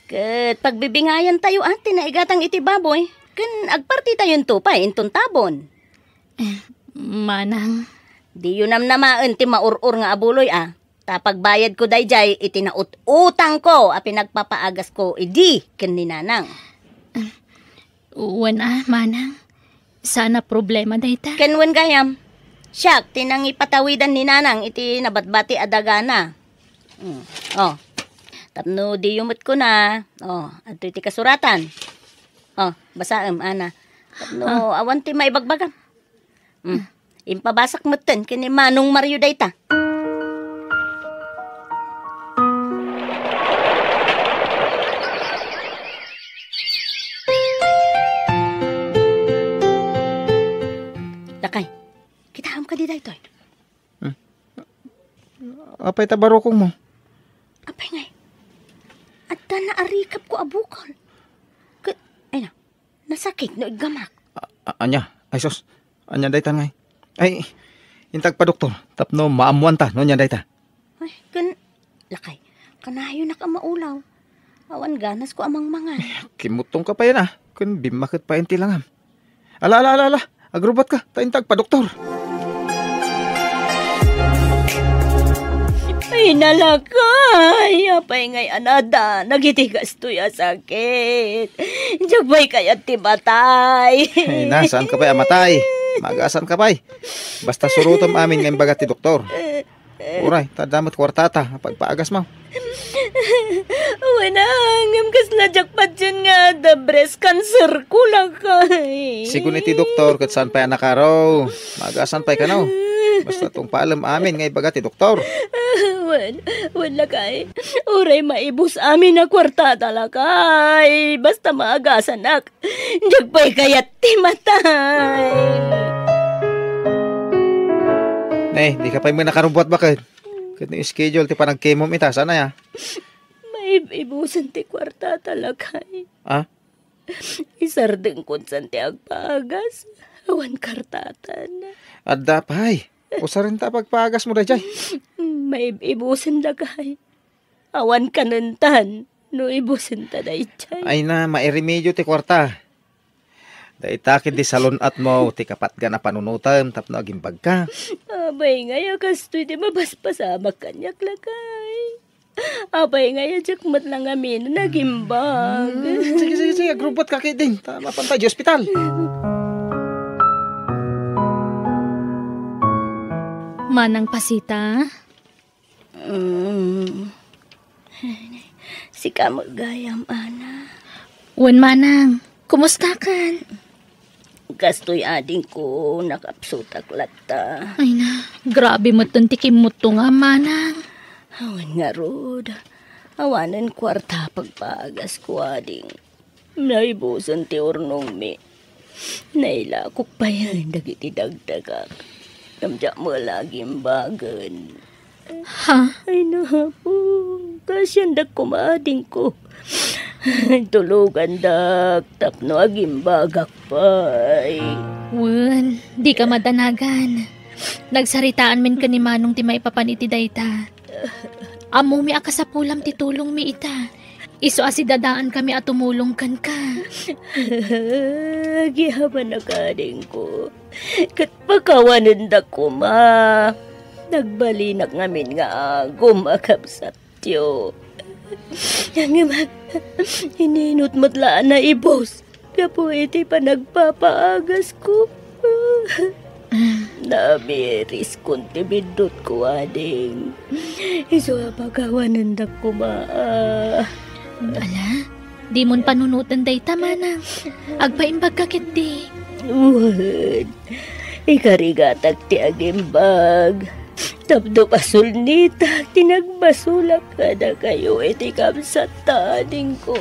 Kat pagbibingayan tayo tinaigatang iti baboy. Kan agparti tayon tupay, intong tabon. Manang. Di yun namaan ti maurur nga abuloy Tapagbayad ko dayjay, iti nautang ko, pinagpapaagas ko, idi, ken ni nanang. Uwan manang. Sana problema dayta. Kenwen gayam. Siyak, tinang ipatawidan ni nanang, iti nabatbati adagana. Tapno di yumot ko na. Ato iti kasuratan. Basaem, ana. Tapno, awan ti maibagbagam. Impabasak moten, kini Manong Mario dayta. Lakay, kitaham ka di dayto. Apay tabarokong mo. Apay ngay. At naarikap ko abukol. Ay na, nasakit no igamak. Anya, ay sos. Anya dayta ngay. Ay, intag pa doktor. Tapno maamuan ta, no nya dayta. Ay, lakay, kanayo na ka maulaw. Awan ganas ko amang mangan. Kimutong ka pa yan Kun bimakit pa inti langam. Ala. Agrubat ka, taintag pa doktor. Ay, nalakay. Apay ngay anada. Nagitigas to ya sakit. Jagbay kayat ti batay. Ay na, saan ka pa'y amatay? Magasan ka pa'y. Basta surutom amin ngayong bagat ti doktor. Uray, tadamot kwartata. Pagpaagas mo. Wanang, kas na jakpat yun nga. The breast cancer ko lakay. Sigun iti doktor, kat saan pa'y anakaraw. Magasan pa'y ka no. Basta tong paalam amin ngay bagat ti doktor. Wala kay. Uray maibus amin na kwarta lakay. Basta maagasan nak. Jagpay kayat ti matay. Di ka pa'y may nakarubuat bakit? Kat yung schedule ti panag-chemom ita. Sana ya? Maibusan ti kwarta lakay. Isardeng kun san ti agpaagas. Awan kartatan. Adda pa'y. Usa rin ta pagpaagas mo dayjay. Maibusan lakay. Awan kanuntan. No ibusan ta dayjay. Ay na, mairemedyo ti kwarta. Daitakid di salon at mo, ti kapat ga na panunutan, tapno agimbag ka. Abay ngaya kastoy ti mabaspasamak kanyak lakay. Abay ngaya jakmat lang amin nagimbag. Sige, agrupot ka kay din. Tama pantay di ospital. Manang pasita? Si kamagayam, ana. Uwan manang, kumusta kan? Gastoy ading ko nakapsutak lata. Ay na, grabe mo tikim mo to nga, manang. Awan nga rod. Awanan kwarta pagpagas ko ading. Naibusan ti urnong mi. Nailakok pa yan dagiti dagdagak. Kamdya mo laging bagan. Ha? Ay nahapo, kasyandak kumading ko. Tulugan dak, tapno aging bagak pa'y. Wen, di ka madanagan. Nagsaritaan min ka ni Manong ti maipapaniti dayta. Amo mi akasapulam ti tulong mi ita. Iso asidadaan kami at tumulong kan ka. Gihaman na kading ko. Kat pagkawanan da ko ma. Nagbalinak ngamin nga gumakapsat tiyo. Hininot matlaan na ibos. Kapo iti pa nagpapaagas ko. Namiris kunti bindot ko ading. Iso pagkawanan da ko ma. Ala, di mon panunutan dayta, manang. Agpaimbag kakit di. Uwan, ikarigatag ti agimbag. Tapdo pasul nita, tinagbasulak ka na kayo, iti kamsat taning ko.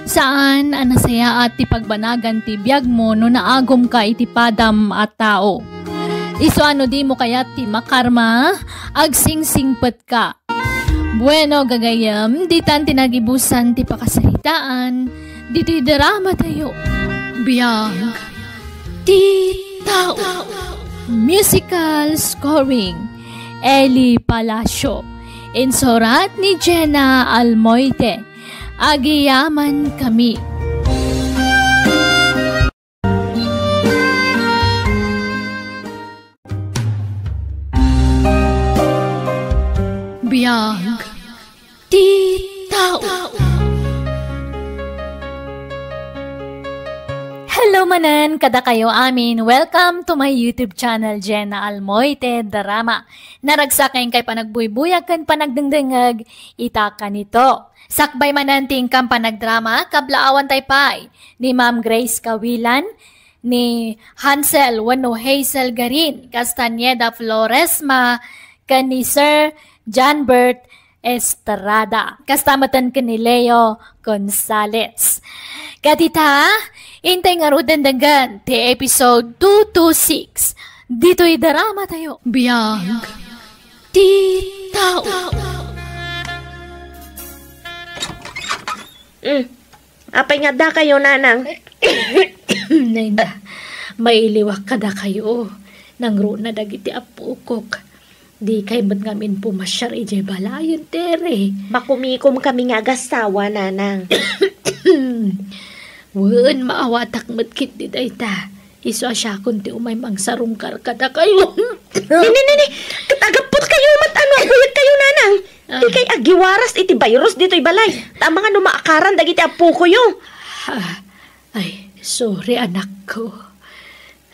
Saan anasaya at ti pagbanagan ti biyag mo no naagom ka iti padam at tao. Iso ano di mo kaya ti makarma, agsingsingpet ka. Bueno gagayam, di tan tinagibusan ti pakasalitaan, di ti drama tayo. Biyag ti tao. Musical scoring, Eli Palacio. Insurat ni Jenna Almoite. Agiyaman kami. Biyag ti tao. Hello manan, kada kayo amin. Welcome to my YouTube channel, Jenna Almoite Drama. Naragsakay kay panagbuybuyag kan panagdengdengag, itaka nito. Sakbay mananting kam panagdrama, kablaawan taypay ni Ma'am Grace Kawilan, ni Hansel Wano Hazel Garin, Castaneda Floresma, kan ni Sir John Bert Estrada, kastamatan kan ni Leo Gonzales. Katita, intay nga rudan dagan, ti episode 226. Dito'y drama tayo. Biyag ti tao. Apay nga da kayo, nanang. Nenda, mailiwak ka da kayo. Nangro na dagiti apukok. Di kay ba't ngamin pumasyar ijay balayon, tere. Makumikom kami nga gasawa, nanang. Wen, maawatak matkit di dayta. Iso asya kunti umay mangsarungkar ka da kayo. Nini, katagapot kayo, matano, buyat kayo, nanang. Di kay agiwaras iti virus dito'y balay. Tama nga numaakaran dagiti apu ko yung. Ay, sorry anak ko.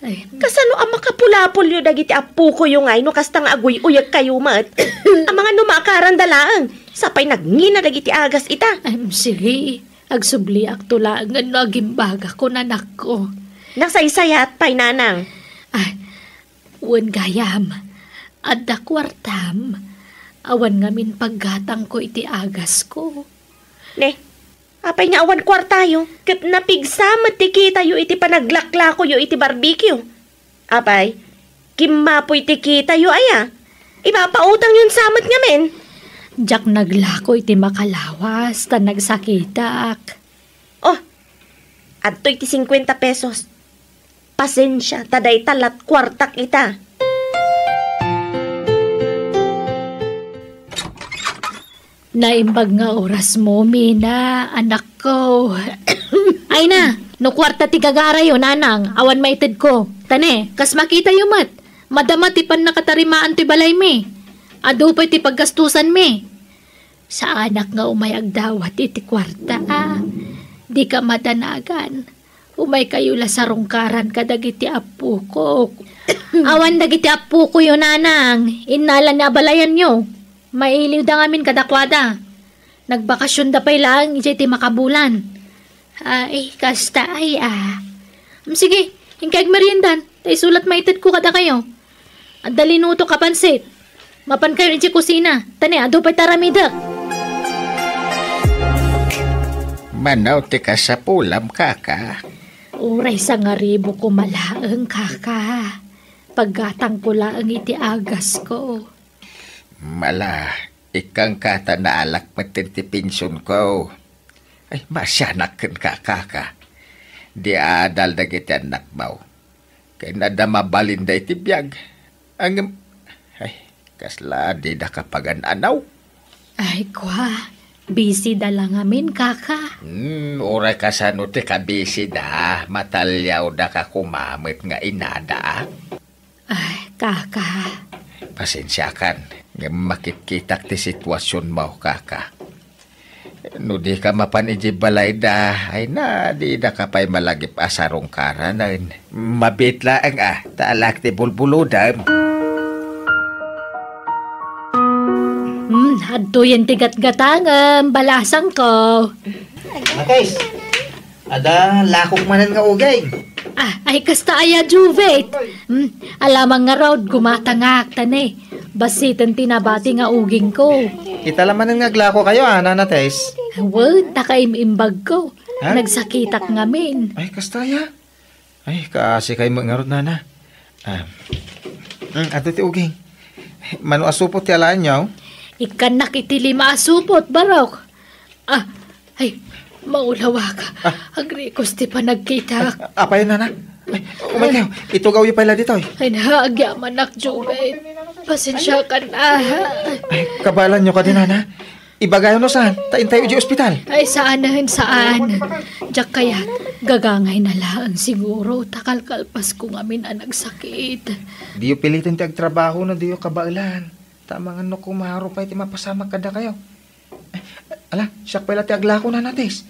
Ay, kasano ang makapulapol yung dagiti apu ko yung ay no kastang aguy uyag kayo mat. Ang mga numaakaran dalaang. Sapay nagngina dagiti agas ita. I'm sige. Agsubli ak tulangan no agimbaga ko nanak ko. Nasaysayat pay nanang. Ay, wen gayam. Adda kwartam. Awan ngamin paggatang ko iti agas ko. Ne, apay nga awan kwartayo. Kat napigsamat ti kita yu iti panaglakla ko yu iti barbecue. Apay, kimapoy ti kita yu aya. Ipapautang yun samat nga men. Jak naglako iti makalawas, ta nagsakitak. Oh, adto iti 50 pesos. Pasensya, taday talat kwartak ita. Naimbag nga oras mo, Mina, anak ko. Ay na, no kwarta ti gagara yo, nanang. Awan maited ko. Tane, kas makita yo mat. Madama ti pan nakatarimaan ti balay mi. Ado pa ti paggastusan mi. Sa anak nga umayag dawat iti kwarta, Di ka madanagan. Umay kayo la sarungkaran kadag iti apu ko. Awan dagiti apo ko yun, nanang. Inalan na balayan nyo. Mailiw da ngamin kadakwada. Nagbakasyon da pa'y lang, ijay ti makabulan. Ay, kasta ay Sige, hingkag meriendan. Tay sulat maitid ko kada kayo. At dalinuto kapansit. Mapan kayo iti kusina. Tani, ado pa'y taramidak. Manaw ti ka sa pulam, kaka. Uray sa nga ribo ko malaang, kaka. Paggatang ko lang iti agas ko. Mala, ikang kata na alak matintipinsun ko. Ay, masyanak ka, kaka. Di adal na kita anak mo. Kaya nadamabalin da iti biyag. Ay, kasla di na kapagan-anaw. Ay, kwa. Busy da lang amin, kaka. Oray ka sa nuti ka busy da. Matalyaw da ka kumamit nga inada. Ay, kaka. Pasensya kan. Nga makitkitak ti sitwasyon mo, kaka. No di ka mapaniji balay da, ay na, di da ka pa'y malagip asarong karanan. Mabit laang taalak ti bulbuludam. Hadto yan tigat-gatangam, balasang ko. Guys, ada lakok manan nga ugay. Ay kasta aya Juvet. Alamang nga raw, gumatangak tani. Basitan tinabati nga uging ko. Kita laman nga glako kayo, Nana Tess. Wag, nakaimimbag ko. Ha? Nagsakitak ngamin. Ay, kastaya. Ay, kasi kayo mangarod, Nana. Ato ti uging. Mano asupot ti alaan nyo? Ikan nakitili maasupot, barok. Ay, maulawa ka. Agrikos ti pa nagkitak. Apay, Nana. Ay, umay kayo. Itugaw yung pala dito. Ay, naagyaman nak, Juvet. Pasensya ka na. Ay, kabalan nyo ka din, Nana. Ibagayon no saan? Tain tayo di ospital. Ay, saan? Diyak kaya, gagangay na lang siguro. Takalkalpas ko ngamin ang nagsakit. Di yung pilitin ti agtrabaho na di yung kabailan. Tama nga no kumaro pa iti mapasama kada kayo. Ala, siyak pala ti aglako na natis.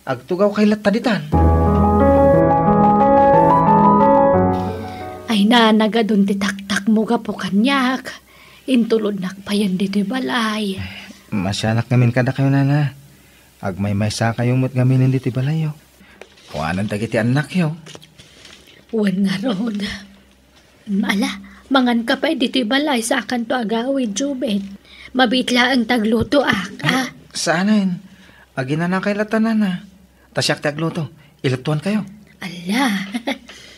Agtugaw kay lataditan. Ay nagadun ti taktak mo ka po kanyak. Intulod nakpayan dito balay. Masyanak ngamin kada kayo, Nana. Agmay-may sa kayong mo't gaminin dito balayo. Kuanan dagiti anak yo. Wan nga rod. Ala, mangan ka pa dito balay sa akan to agawid, Juvet. Mabitla ang tagluto Saanin? Agina na kay latanan na. Tasyak tagluto. Ilutuan kayo. Ala,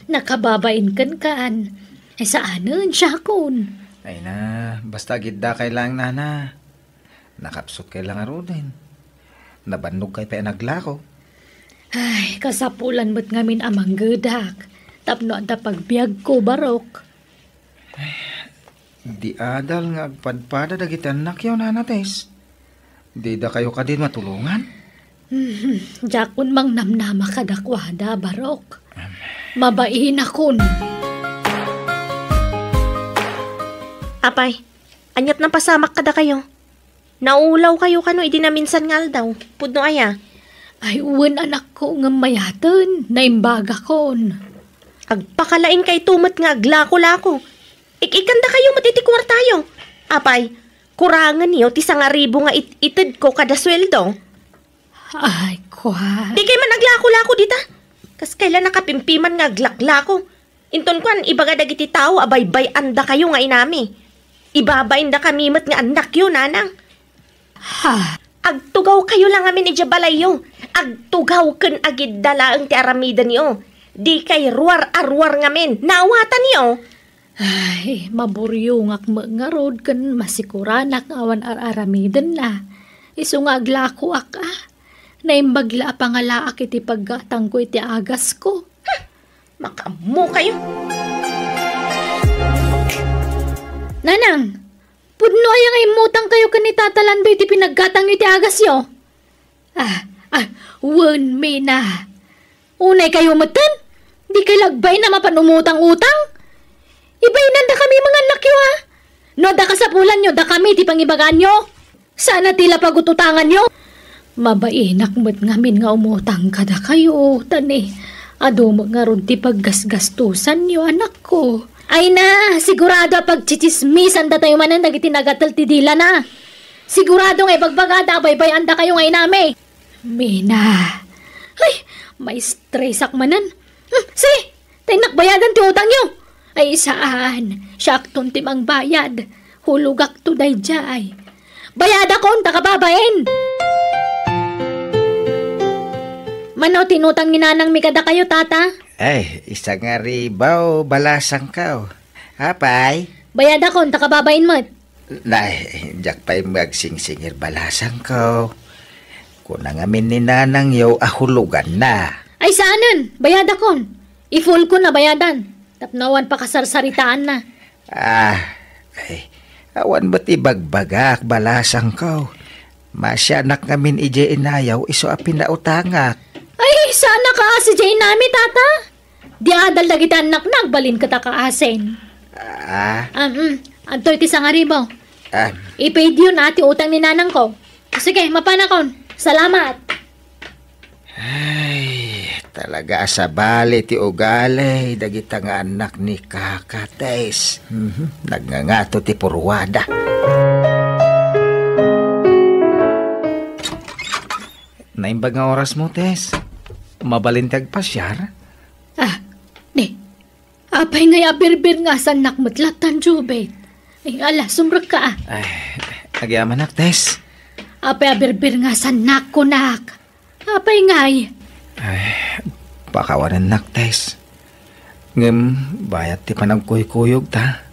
nakababain kan. Ay saanin siya kun? Ay na, basta gidda kay lang, Nana. Nakapsot kay lang arodin. Nabannog kay pa naglako. Ay, kasapulan mo't ngamin amang gedak. Tapno ang pagbiag ko, barok. Ay, di adal nga agpadpada dagiti anak yaw, Nana Tess. Di da kayo ka din matulungan? Jakun mang namnama kadakwada, barok. Mabain akon. Apay, anyat na pasamak kada kayo. Naulaw kayo kano idinaminsan ngal daw. Pudno aya. Ay, uwan anak ko nga mayatan. Naimbaga kon. Agpakalain kay tumat nga aglako-lako. Ikikanda kayo matitikwar tayo. Apay, kurangan niyo ti 1,000 nga itid ko kada sweldo. Ay, kwa. Di kay man aglako-lako dita. Kas kailan nakapimpiman nga aglaklako. Inton kwan, ibaga dagiti tao abay-bay anda kayo nga inami. Ibabain da kami mat nga anak yun, nanang. Ha? Agtugaw kayo lang amin ijabalayo. Agtugaw ken agid dala ang ti aramida niyo. Di kay ruar-arwar ngamin. Naawatan niyo. Ay, maburyong nga rod kan masikuranak awan aramidan na. Iso nga aglako Naimbagla pangalaak iti paggatang ko iti agas ko. Makamu kayo. Nanang, pudno ay nga imutang kayo kanitatalando iti pinaggatang iti agas yo. Wan me na. Unay kayo matan? Di kay lagbay na mapanumutang-utang? Ibainan da kami mga anak yo No da kasapulan nyo, da kami ti pangibagan nyo. Sana tila pagututangan nyo. Mabainak mo't ngamin nga umutang kada kayo, tani. Ado mo nga ron ti paggasgastusan nyo, anak ko. Ay na, sigurado pagchichismisan da tayo manan dagiti nagatal ti dila na. Sigurado nga ibagbagada, baybayan da kayo ngay nami. Mina. Ay, may stressak manan. Si, tayo nakbayadan ti utang nyo. Ay saan, syakton timang bayad. Hulugak to day jay. Bayad akong takababain. Mano, tinutang ni nanang mikada kayo, tata? Ay, isa nga ribaw, balasang ka. Hapay? Bayad akong takababain mo. Nay, jak pa'y magsingsingir balasang ko. Kunang amin ni nanang yaw ahulugan na. Ay saanan, bayad akong. I-full ko na bayadan. Tapnawan pa kasarsaritaan na. Ay, awan ba't ibagbagak balasang ko? Masyanak ngamin ije inayaw iso apin na utangak. Ay, sana ka si Jay nami, tata. Di adal lagi tanak nagbalin ka takaasin. Antoy ti sangaribaw. I-paid yun ati utang ni nanang ko. Sige, mapanakon. Salamat. Ay, talaga sa bali ti ugali. Dagita nga anak ni Kakates. Nagngangato ti purwada. Naimbag nga oras mo, Tess. Mabalintag pa siyar? Apay nga yabirbir nga sa nakmatlatan, Jubet. Ay, ala, sumrag ka. Ay, nagyaman nak, Tess. Apay yabirbir nga sa nakunak. Apay ngay. Ay, pakawanan nak, Tess. Ngem, bayat ti panagkuyukuyog ta.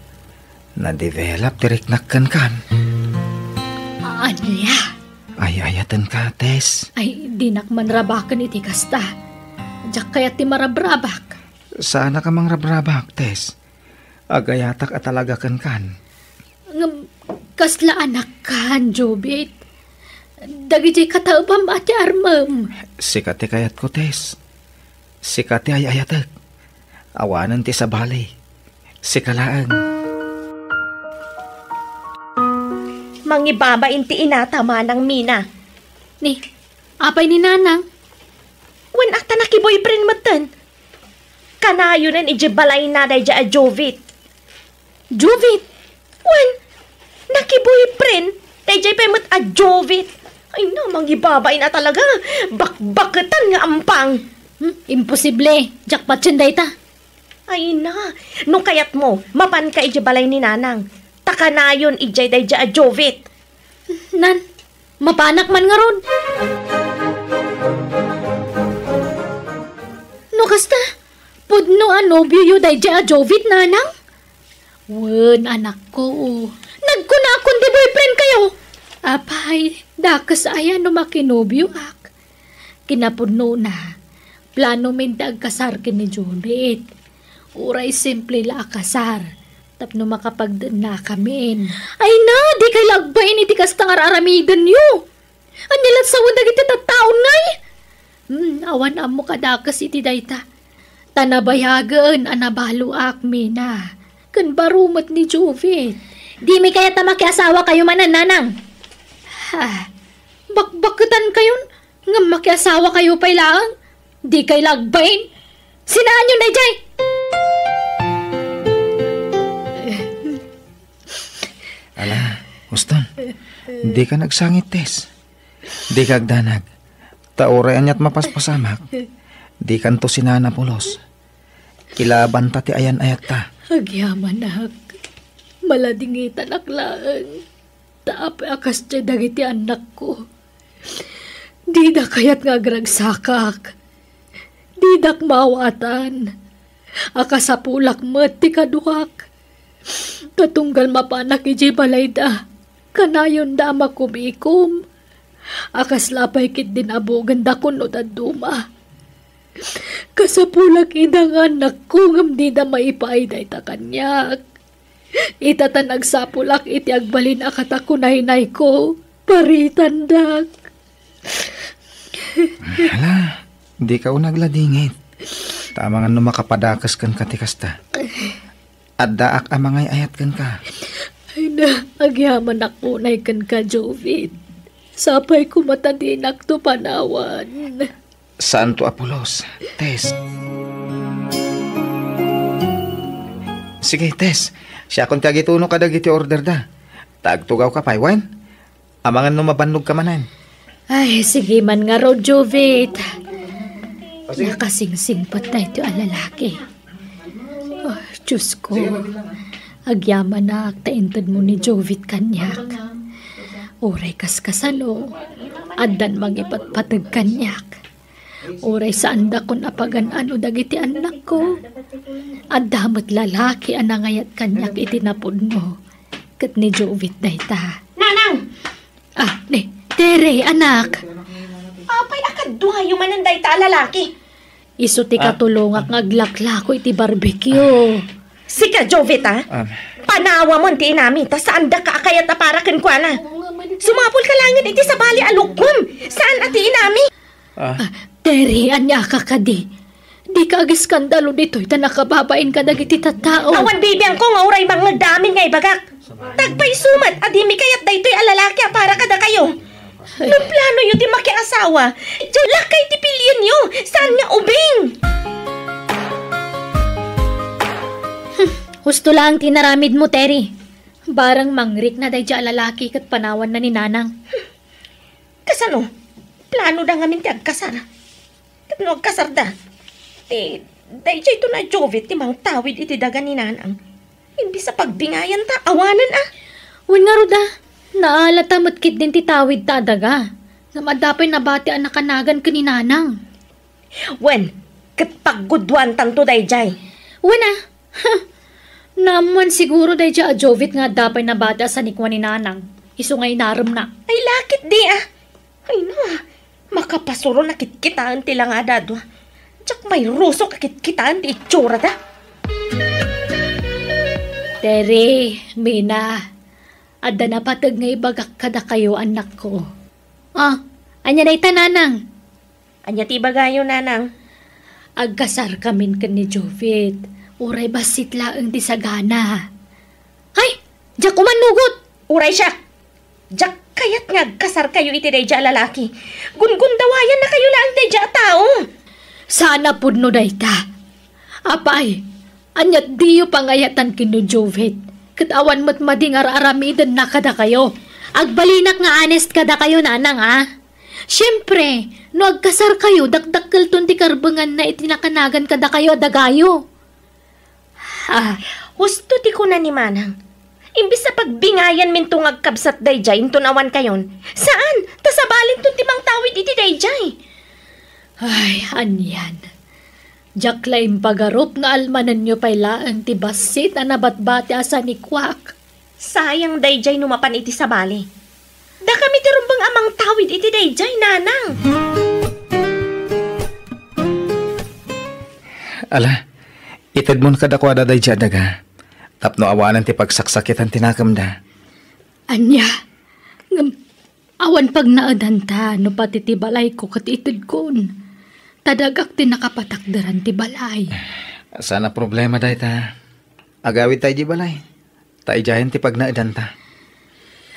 Na-develop tirik nakkan-kan. Ano ya? Ay, ayatan ka, Tess. Ay, di nakmanrabakan iti kasta. Diyak kaya ti marabrabak. Sana ka mang rabrabak, Tess. Agayatak at talaga kan. Kasla anak kan, Jubit. Dagiti kataubam ati armam. Sikati kayat ko, Tess. Sikati ay ayatak. Awanan ti sa balay. Sikalaang. Mangibabain ti inatama ng Mina. Ni, apay ni nanang? Wen akta naki-boyfriend mo tan. Kanayo nan ijibalay na day a Jovit. Jovit? Wen, naki-boyfriend day pa mo't a Jovit. Ay no, mangibabain na talaga. Bakbaketan nga ampang. Imposible. Jackpot day ta. Ay na, nung kayat mo, mapan ka ijibalay ni nanang. Takanayon ijay day a Jovit. Nan, mapanak man nga ron. No kasta, pudno nobyo yu day a Jovit, nanang? Wen, anak ko. Nagkunakon di boyfriend kayo. Apay, dakas ayan no makinobyo ak. Kinapudno na. Plano min agkasar kin ni Jovit. Uray simple la akasar. Tapno makapagdan na kami. Ay na, di kay lagbain iti kastang araramidan nyo. Anilat sa wadag iti tattaon ngay. Awan amo kadakas iti dayta. Tanabayagan anabalo akmi na. Kan barumat ni Jovit. Di mi kaya makiasawa kayo manan, nanang. Bakbakutan kayon. Nga makiasawa kayo pa'y laang. Di kay lagbain. Sinaan nyo na jay. Ala, Uston, di ka nagsangit, Tess. Di ka agdanag. Tauray anyat mapaspasamak. Di kanto sinana pulos. Kilaban ta ti ayan ayat ta. Agyaman ak. Maladingitan aklaan. Taap akas tiya dagiti anak ko. Di da kayat nga agragsakak. Di dak mawatan. Akasapulak met ti kaduhak. Katunggal mapanak iji balayda. Kanayon da makumikom. Akas lapay kit din abogan da kuno da duma. Kasapulak idang anak ko ngam di da maipaiday ta kanyak. Itatan agsapulak iti agbalin akatakunay-nay ko. Paritandak. Hala, di ka unagladingit. Tama nga no makapadakas kan katikasta. At daak amangay ayat kan ka. Ay na, agyaman akunay kan ka, Jovit. Sapay kumatadinak to panawan. Santo Apolos, Tess. Sige, Tess. Siya kung tagituno ka dagiti order da. Tagtugaw ka pa, Wine. Amangan no mabannog ka manan. Ay, sige man nga ro, Jovit. Nakasingsingpat na ito ang lalaki. Oh, Diyos ko. Agyaman na taintad mo ni Jovit kanyak. Oray kas-kasalo. Addan magipatpatag kanyak. Oray saan da kun apagan ano dagiti anak ko. Adamot lalaki anangayat kanyak itinapod mo. Kat ni Jovit na ita. Nanang! Ah, Tere, anak. Apay akadwa yung mananday ta lalaki. Iso ti katulungak ngaglaklako iti barbecue. Sika, Jovit, Panawa mo ti inami, ta saan da ka akayat aparakan kwa na. Sumapol ka langit iti sa bali alukom. Saan ati inami? Tere, anya ka di. Di ka agi skandalo dito, ita nakababain ka dagiti tatao. Awan bibiyang ko nga uray mga damin ngay bagak. Tagpay sumat, adimi kayat da ito'y alalaki para kada kayo. Nung plano yun di makiasawa, lakay ti pilyan nyo, saan nga ubing? Husto lang tinaramid mo, Terry. Barang mangrik na day dya lalaki kat panawan na ni Nanang. Kasano? Plano da ngamin ti agkasar. Kat no agkasar da. Day dya ito na Jovit ti mang tawid iti daga ni Nanang. Hindi sa pagbingayan ta, awanan Wan nga ruda, naalata matkit din ti tawid ta daga. Namadapay nabati ang nakanagan ka ni Nanang. Wen, kat paggudwan tanto day jay. Wana, naman siguro day dya a Jovit nga dapay nabati sa nikwa ni Nanang. Iso ngay naram na. Ay lakit di Ay no, makapasuro na kitkitaan ti lang adadwa. Tsak may ruso kakitkitaan ti itsura da. Tere, Mina, adda na patag nga ibagak kada kayo anak ko. Anya na ita Nanang. Anya ti bagayo Nanang. Agkasar kamin ka ni Jovit. Uray basit laang di sagana. Ay, diyak kumanugot. Uray siya. Diyak kayat nga agkasar kayo iti dayja lalaki. Gungundawayan na kayo lang dayja tao. Sana pudno dayta. Apay, anyat diyo pangayatan kinu Jovit. Katawan mo't mading aramidan na kada kayo. Agbalinak nga honest kada kayo Nanang Siyempre, no agkasar kayo, dakdakkel ton ti karbangan na itinakanagan kada kayo adagayo. Husto ti ko na ni Manang. Imbis sa pagbingayan min tong agkabsat dayjay, intunawan kayon. Saan? Tasabalin ton ti mang tawid iti dayjay. Ay, anyan. Diyak laing pagarup nga almanan nyo pay laang ti basit na nabatbati asa ni Kwak. Sayang dayjay numapan iti sabali. Da kami ti rumbang amang tawid iti dayjay, Nanang. Ala, itad mo kada kwa daday dya daga. Tapno awanan ti pagsaksakitan tinakam da. Anya, awan pag naadanta no pati ti balay ko kat itid kon. Tadagak ti nakapatakdaran ti balay. Sana problema day ta. Agawid tayo di balay. Tayo dyayan ti pag naadanta.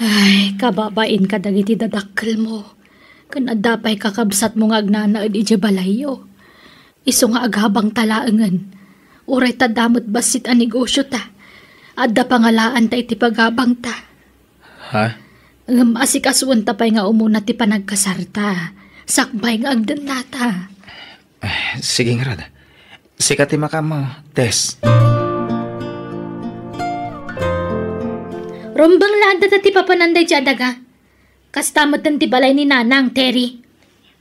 Ay, kababain ka dagiti dadakkel mo. Kanadapay kakabsat mo nga agnanaad iti balayo. Iso nga aghabang talaangan. Uray ta damot basit ang negosyo ta. Adda pangalaan ta iti paghabang ta. Asikaswan ta pa'y nga umuna ti panagkasarta. Sakbay nga agdan nata. Sige nga rada. Sikat ti makamo, Tess. Rombang lada ta ti papananday ti adaga. Kastamot ti balay ni Nanang, Terry.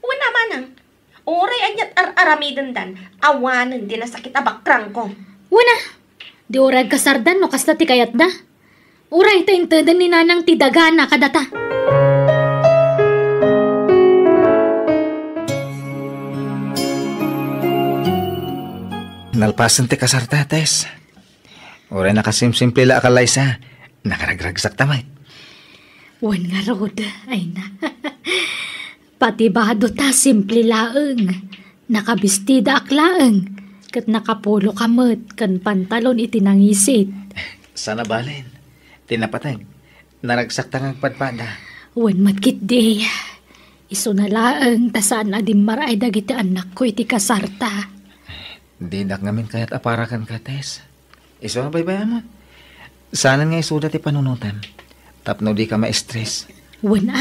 Wala Manang. Oray anyat aramidan dan. Awanan din na sakit abakrang ko. Wana. Di oray kasardan no kasta ti kayat da. Oray ta intadan ni Nanang ti dagana kadata. Nalpasan ti kasarta, Tess. Oray nakasimsimple la akalay sa. Nakaragragsak tamay. Wan nga rod, ay na. Pati bado ta simple laeng. Nakabistida aklaeng. Kat nakapulo kamot, kan pantalon itinangisit. Sana balin. Tinapatag. Naragsak tangang padpada. Wan matkit day. Iso na laeng, tasaan adim maray dagiti anak ko iti kasarta. Di nak ngamin kayat aparakan ka, Tess. Iso bay-bay mo. Sana nga isuda ti panunutan. Tapno di ka ma-stress. Wala.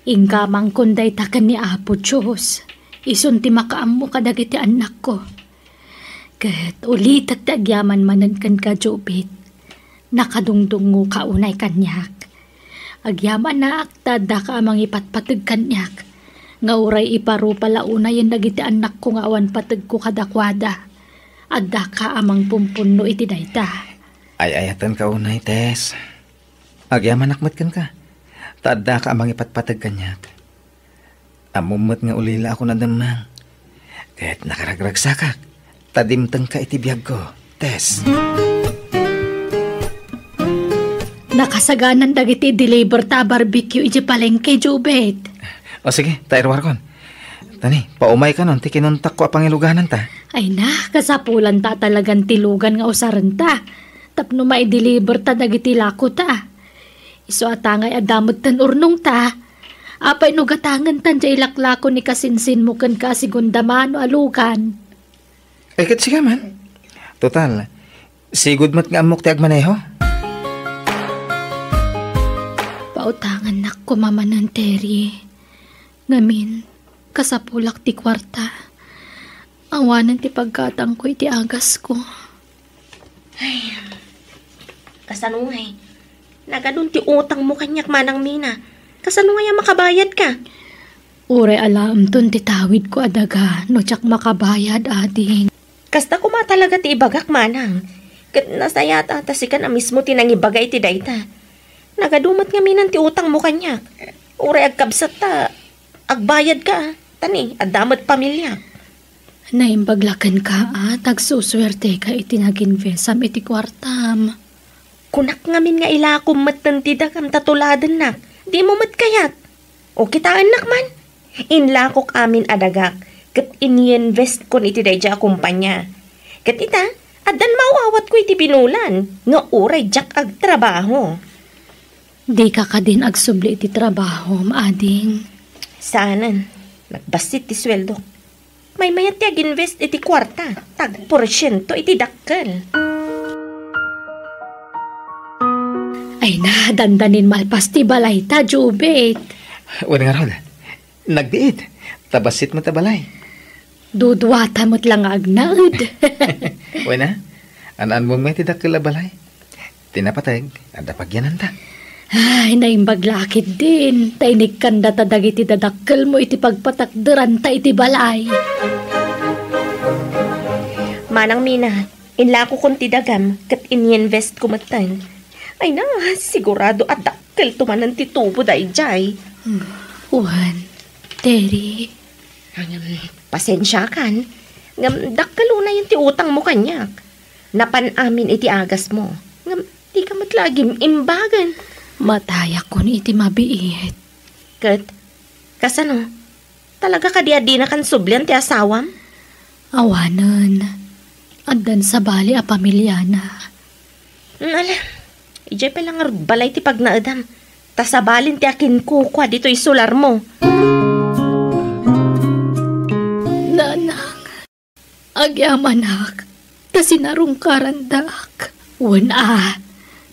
Ingkamang kunday takan ni Apo Diyos. Isun ti makaam mo kadagiti anak ko. Kat ulit at agyaman manan kan ka, Jobit. Nakadungdungo ka unay kanyak. Agyaman na aktada ka amang ipatpatag kanyak. Nga uray iparo pala unay yung dagiti anak ko nga awan patag ko kadakwada. Adda ka amang pumpuno iti dayta. Ay-ayatan ka unay, Tess. Agyaman nakmat kan ka. Taadda ka amang ipatpatag kanyak. Amumot nga ulila ako na damang. Kahit nakaragragsakak, tadimtang ka itibiyag ko, Tess. Nakasaganan dagiti deliver ta barbecue iti palengke, Jobet. O sige, tairwar kon. Tani, paumay ka nun, ti kinuntak ko apang iluganan ta. Ay na, kasapulan ta talagang tilugan nga usaran ta. Tapno mai-deliver ta dagiti lako ta. Iso atangay adamot tan urnong ta. Apay no gatangan tan jay laklako ni kasinsin mo kan ka sigundamano alugan. Ay kat siya man. Total, sigud mat nga amok ti agmaneho. Pautangan nak ko mamanan, Terry. Ngamin, kasapulak ti kwarta. Awanan ti pagkatang ko iti agas ko. Ay, kasanungay. Nagadun ti utang mo kanyak manang mina. Kasanungay makabayad ka. Ure alam ton ti tawid ko adaga no tsak makabayad ading. Kasta ko matalaga ti ibagak manang. Kat nasayata tasikan a mismo tinangibagay ti dayta. Nagadumat nga minan ti utang mo kanyak. Ure agkabsat ta. Agbayad ka. Tani, adamat pamilya. Naimbaglakan ka tagsuswerte ka iti nag-invest iti kwartam. Kunak ngamin nga ilakom matantida kam tatuladan nak. Di mo matkayat. O kita anak man. Inlakok amin adagak. Kat ini-invest kon iti dayja kumpanya. Kat ita, adan mawawat ko iti pinulan. Nga uray jak ag trabaho. Di ka din agsubli iti trabaho, maading. Saanan, nagbasit ti sweldo. May mayat ti ag-invest iti kwarta. Tag-porsyento iti dakkel. Ay na, dandanin malpas ti balay ta, Jobet. Wala nga ron. Nagdiit. Tabasit mo tabalay. Dudwata mo't lang agnaid. Wala. Anaan mong may tidakil na balay. Tinapatag. Anda pagyanan ta. Ay, naimbaglakit din. Tainig kanda tadag iti dadakkel mo iti pagpatakderan ta iti balay. Manang mina, inlako kong tidagam kat ini-invest ko matan. Ay na, sigurado at dakkel tumanan ti tubo day jay. Juan, Terry. Pasensya kan. Ngam dakkel una yung ti utang mo kanyak. Napanamin iti agas mo. Ngam di ka matlagim imbagan. Mataya ko ni iti mabiit. Kat, kasano? Talaga ka di na kan sublian ti asawam? Awanan. Addan sa bali a pamilyana. Ala, ijay pa lang balay ti pagnaadam. Tasabalin ti akin kukwa dito isular mo. Nanang, agyamanak, tasinarong karandak. Wana,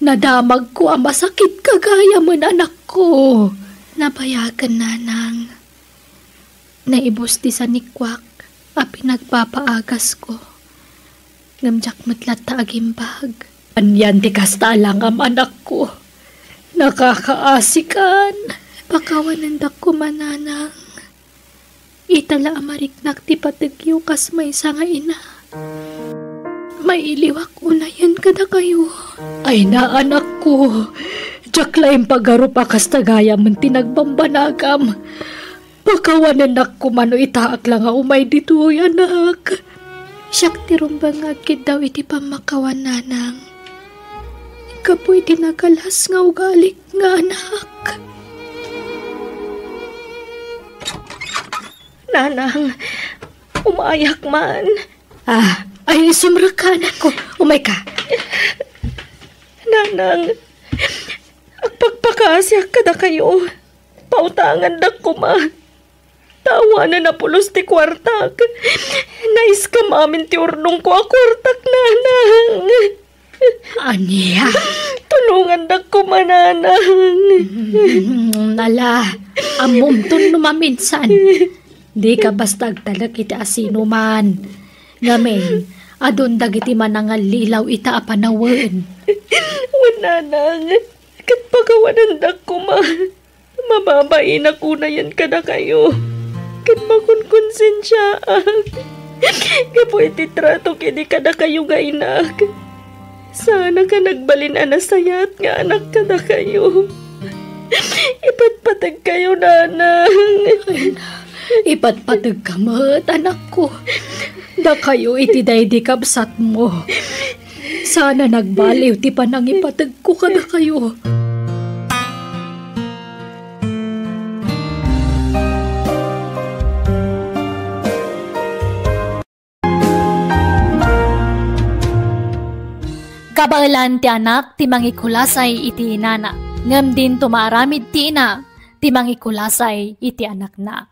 nadamag ko ang masakit kagaya mo anak ko. Nabayagan, nanang. Naibos di sa nikwak a pinagpapaagas ko. Ngamjak matlat ta agimbag. Anyan ti kasta lang ang anak ko. Nakakaasikan. Pakawanandak ko mananang. Itala amariknak ti patigyo kas may nga ina. May iliwak unayan kada kayo. Ay na anak ko. Diyaklaim pagaro pa kas tagaya man tinagbambanagam. Pakawanandak ko mano itaak lang nga umay dito anak. Siyak ti rumbangagkid daw iti pamakawan nanang. Kapoy tinagalas nga ugalik nga anak. Nanang, umayak man. Ay sumra ka anak ko. Umay ka. Nanang, agpagpakasyak kada kayo. Pautangan dak ko ma. Tawanan na pulos ti kwartak. Nais ka mamin ti urnong ko a kwartak, nanang. Aniya. Tulungan da ko mananang. Nala, amumton numaminsan. Di ka basta agtalag iti asino man. Ngamen, adon dagiti manangal lilaw ita apanawen. Wananang, kat pagawanan da ko mababain ako na yan kada kayo. Kat makunkonsensyaag. Kapo iti trato kini kada kayo nga inak. Sana ka nagbalin anasayat nga anak kada kayo. Ipatpatag kayo, nanang. Ipatpatag ka mat, anak ko. Da kayo iti daydi kabsat mo. Sana nagbaliw ti panang ipatag ko kada kayo. Kabailan ti anak ti mangikulasay iti inana. Ngem din tumaramid ti ina ti mangikulasay iti anak na.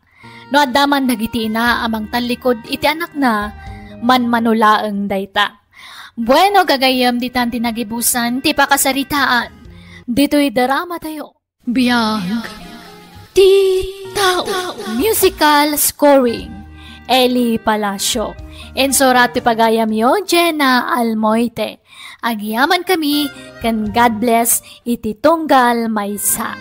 No addaman dagiti ina amang talikod iti anak na manmanulaeng dayta. Bueno gagayam ditan tinagibusan ti pakasaritaan. Dito'y drama tayo. Biyag ti tao. Musical scoring. Eli Palacio. Ensorat ti pagayam yo, Jenna Almoite. Agyaman kami, kan God bless, iti tunggal maysa.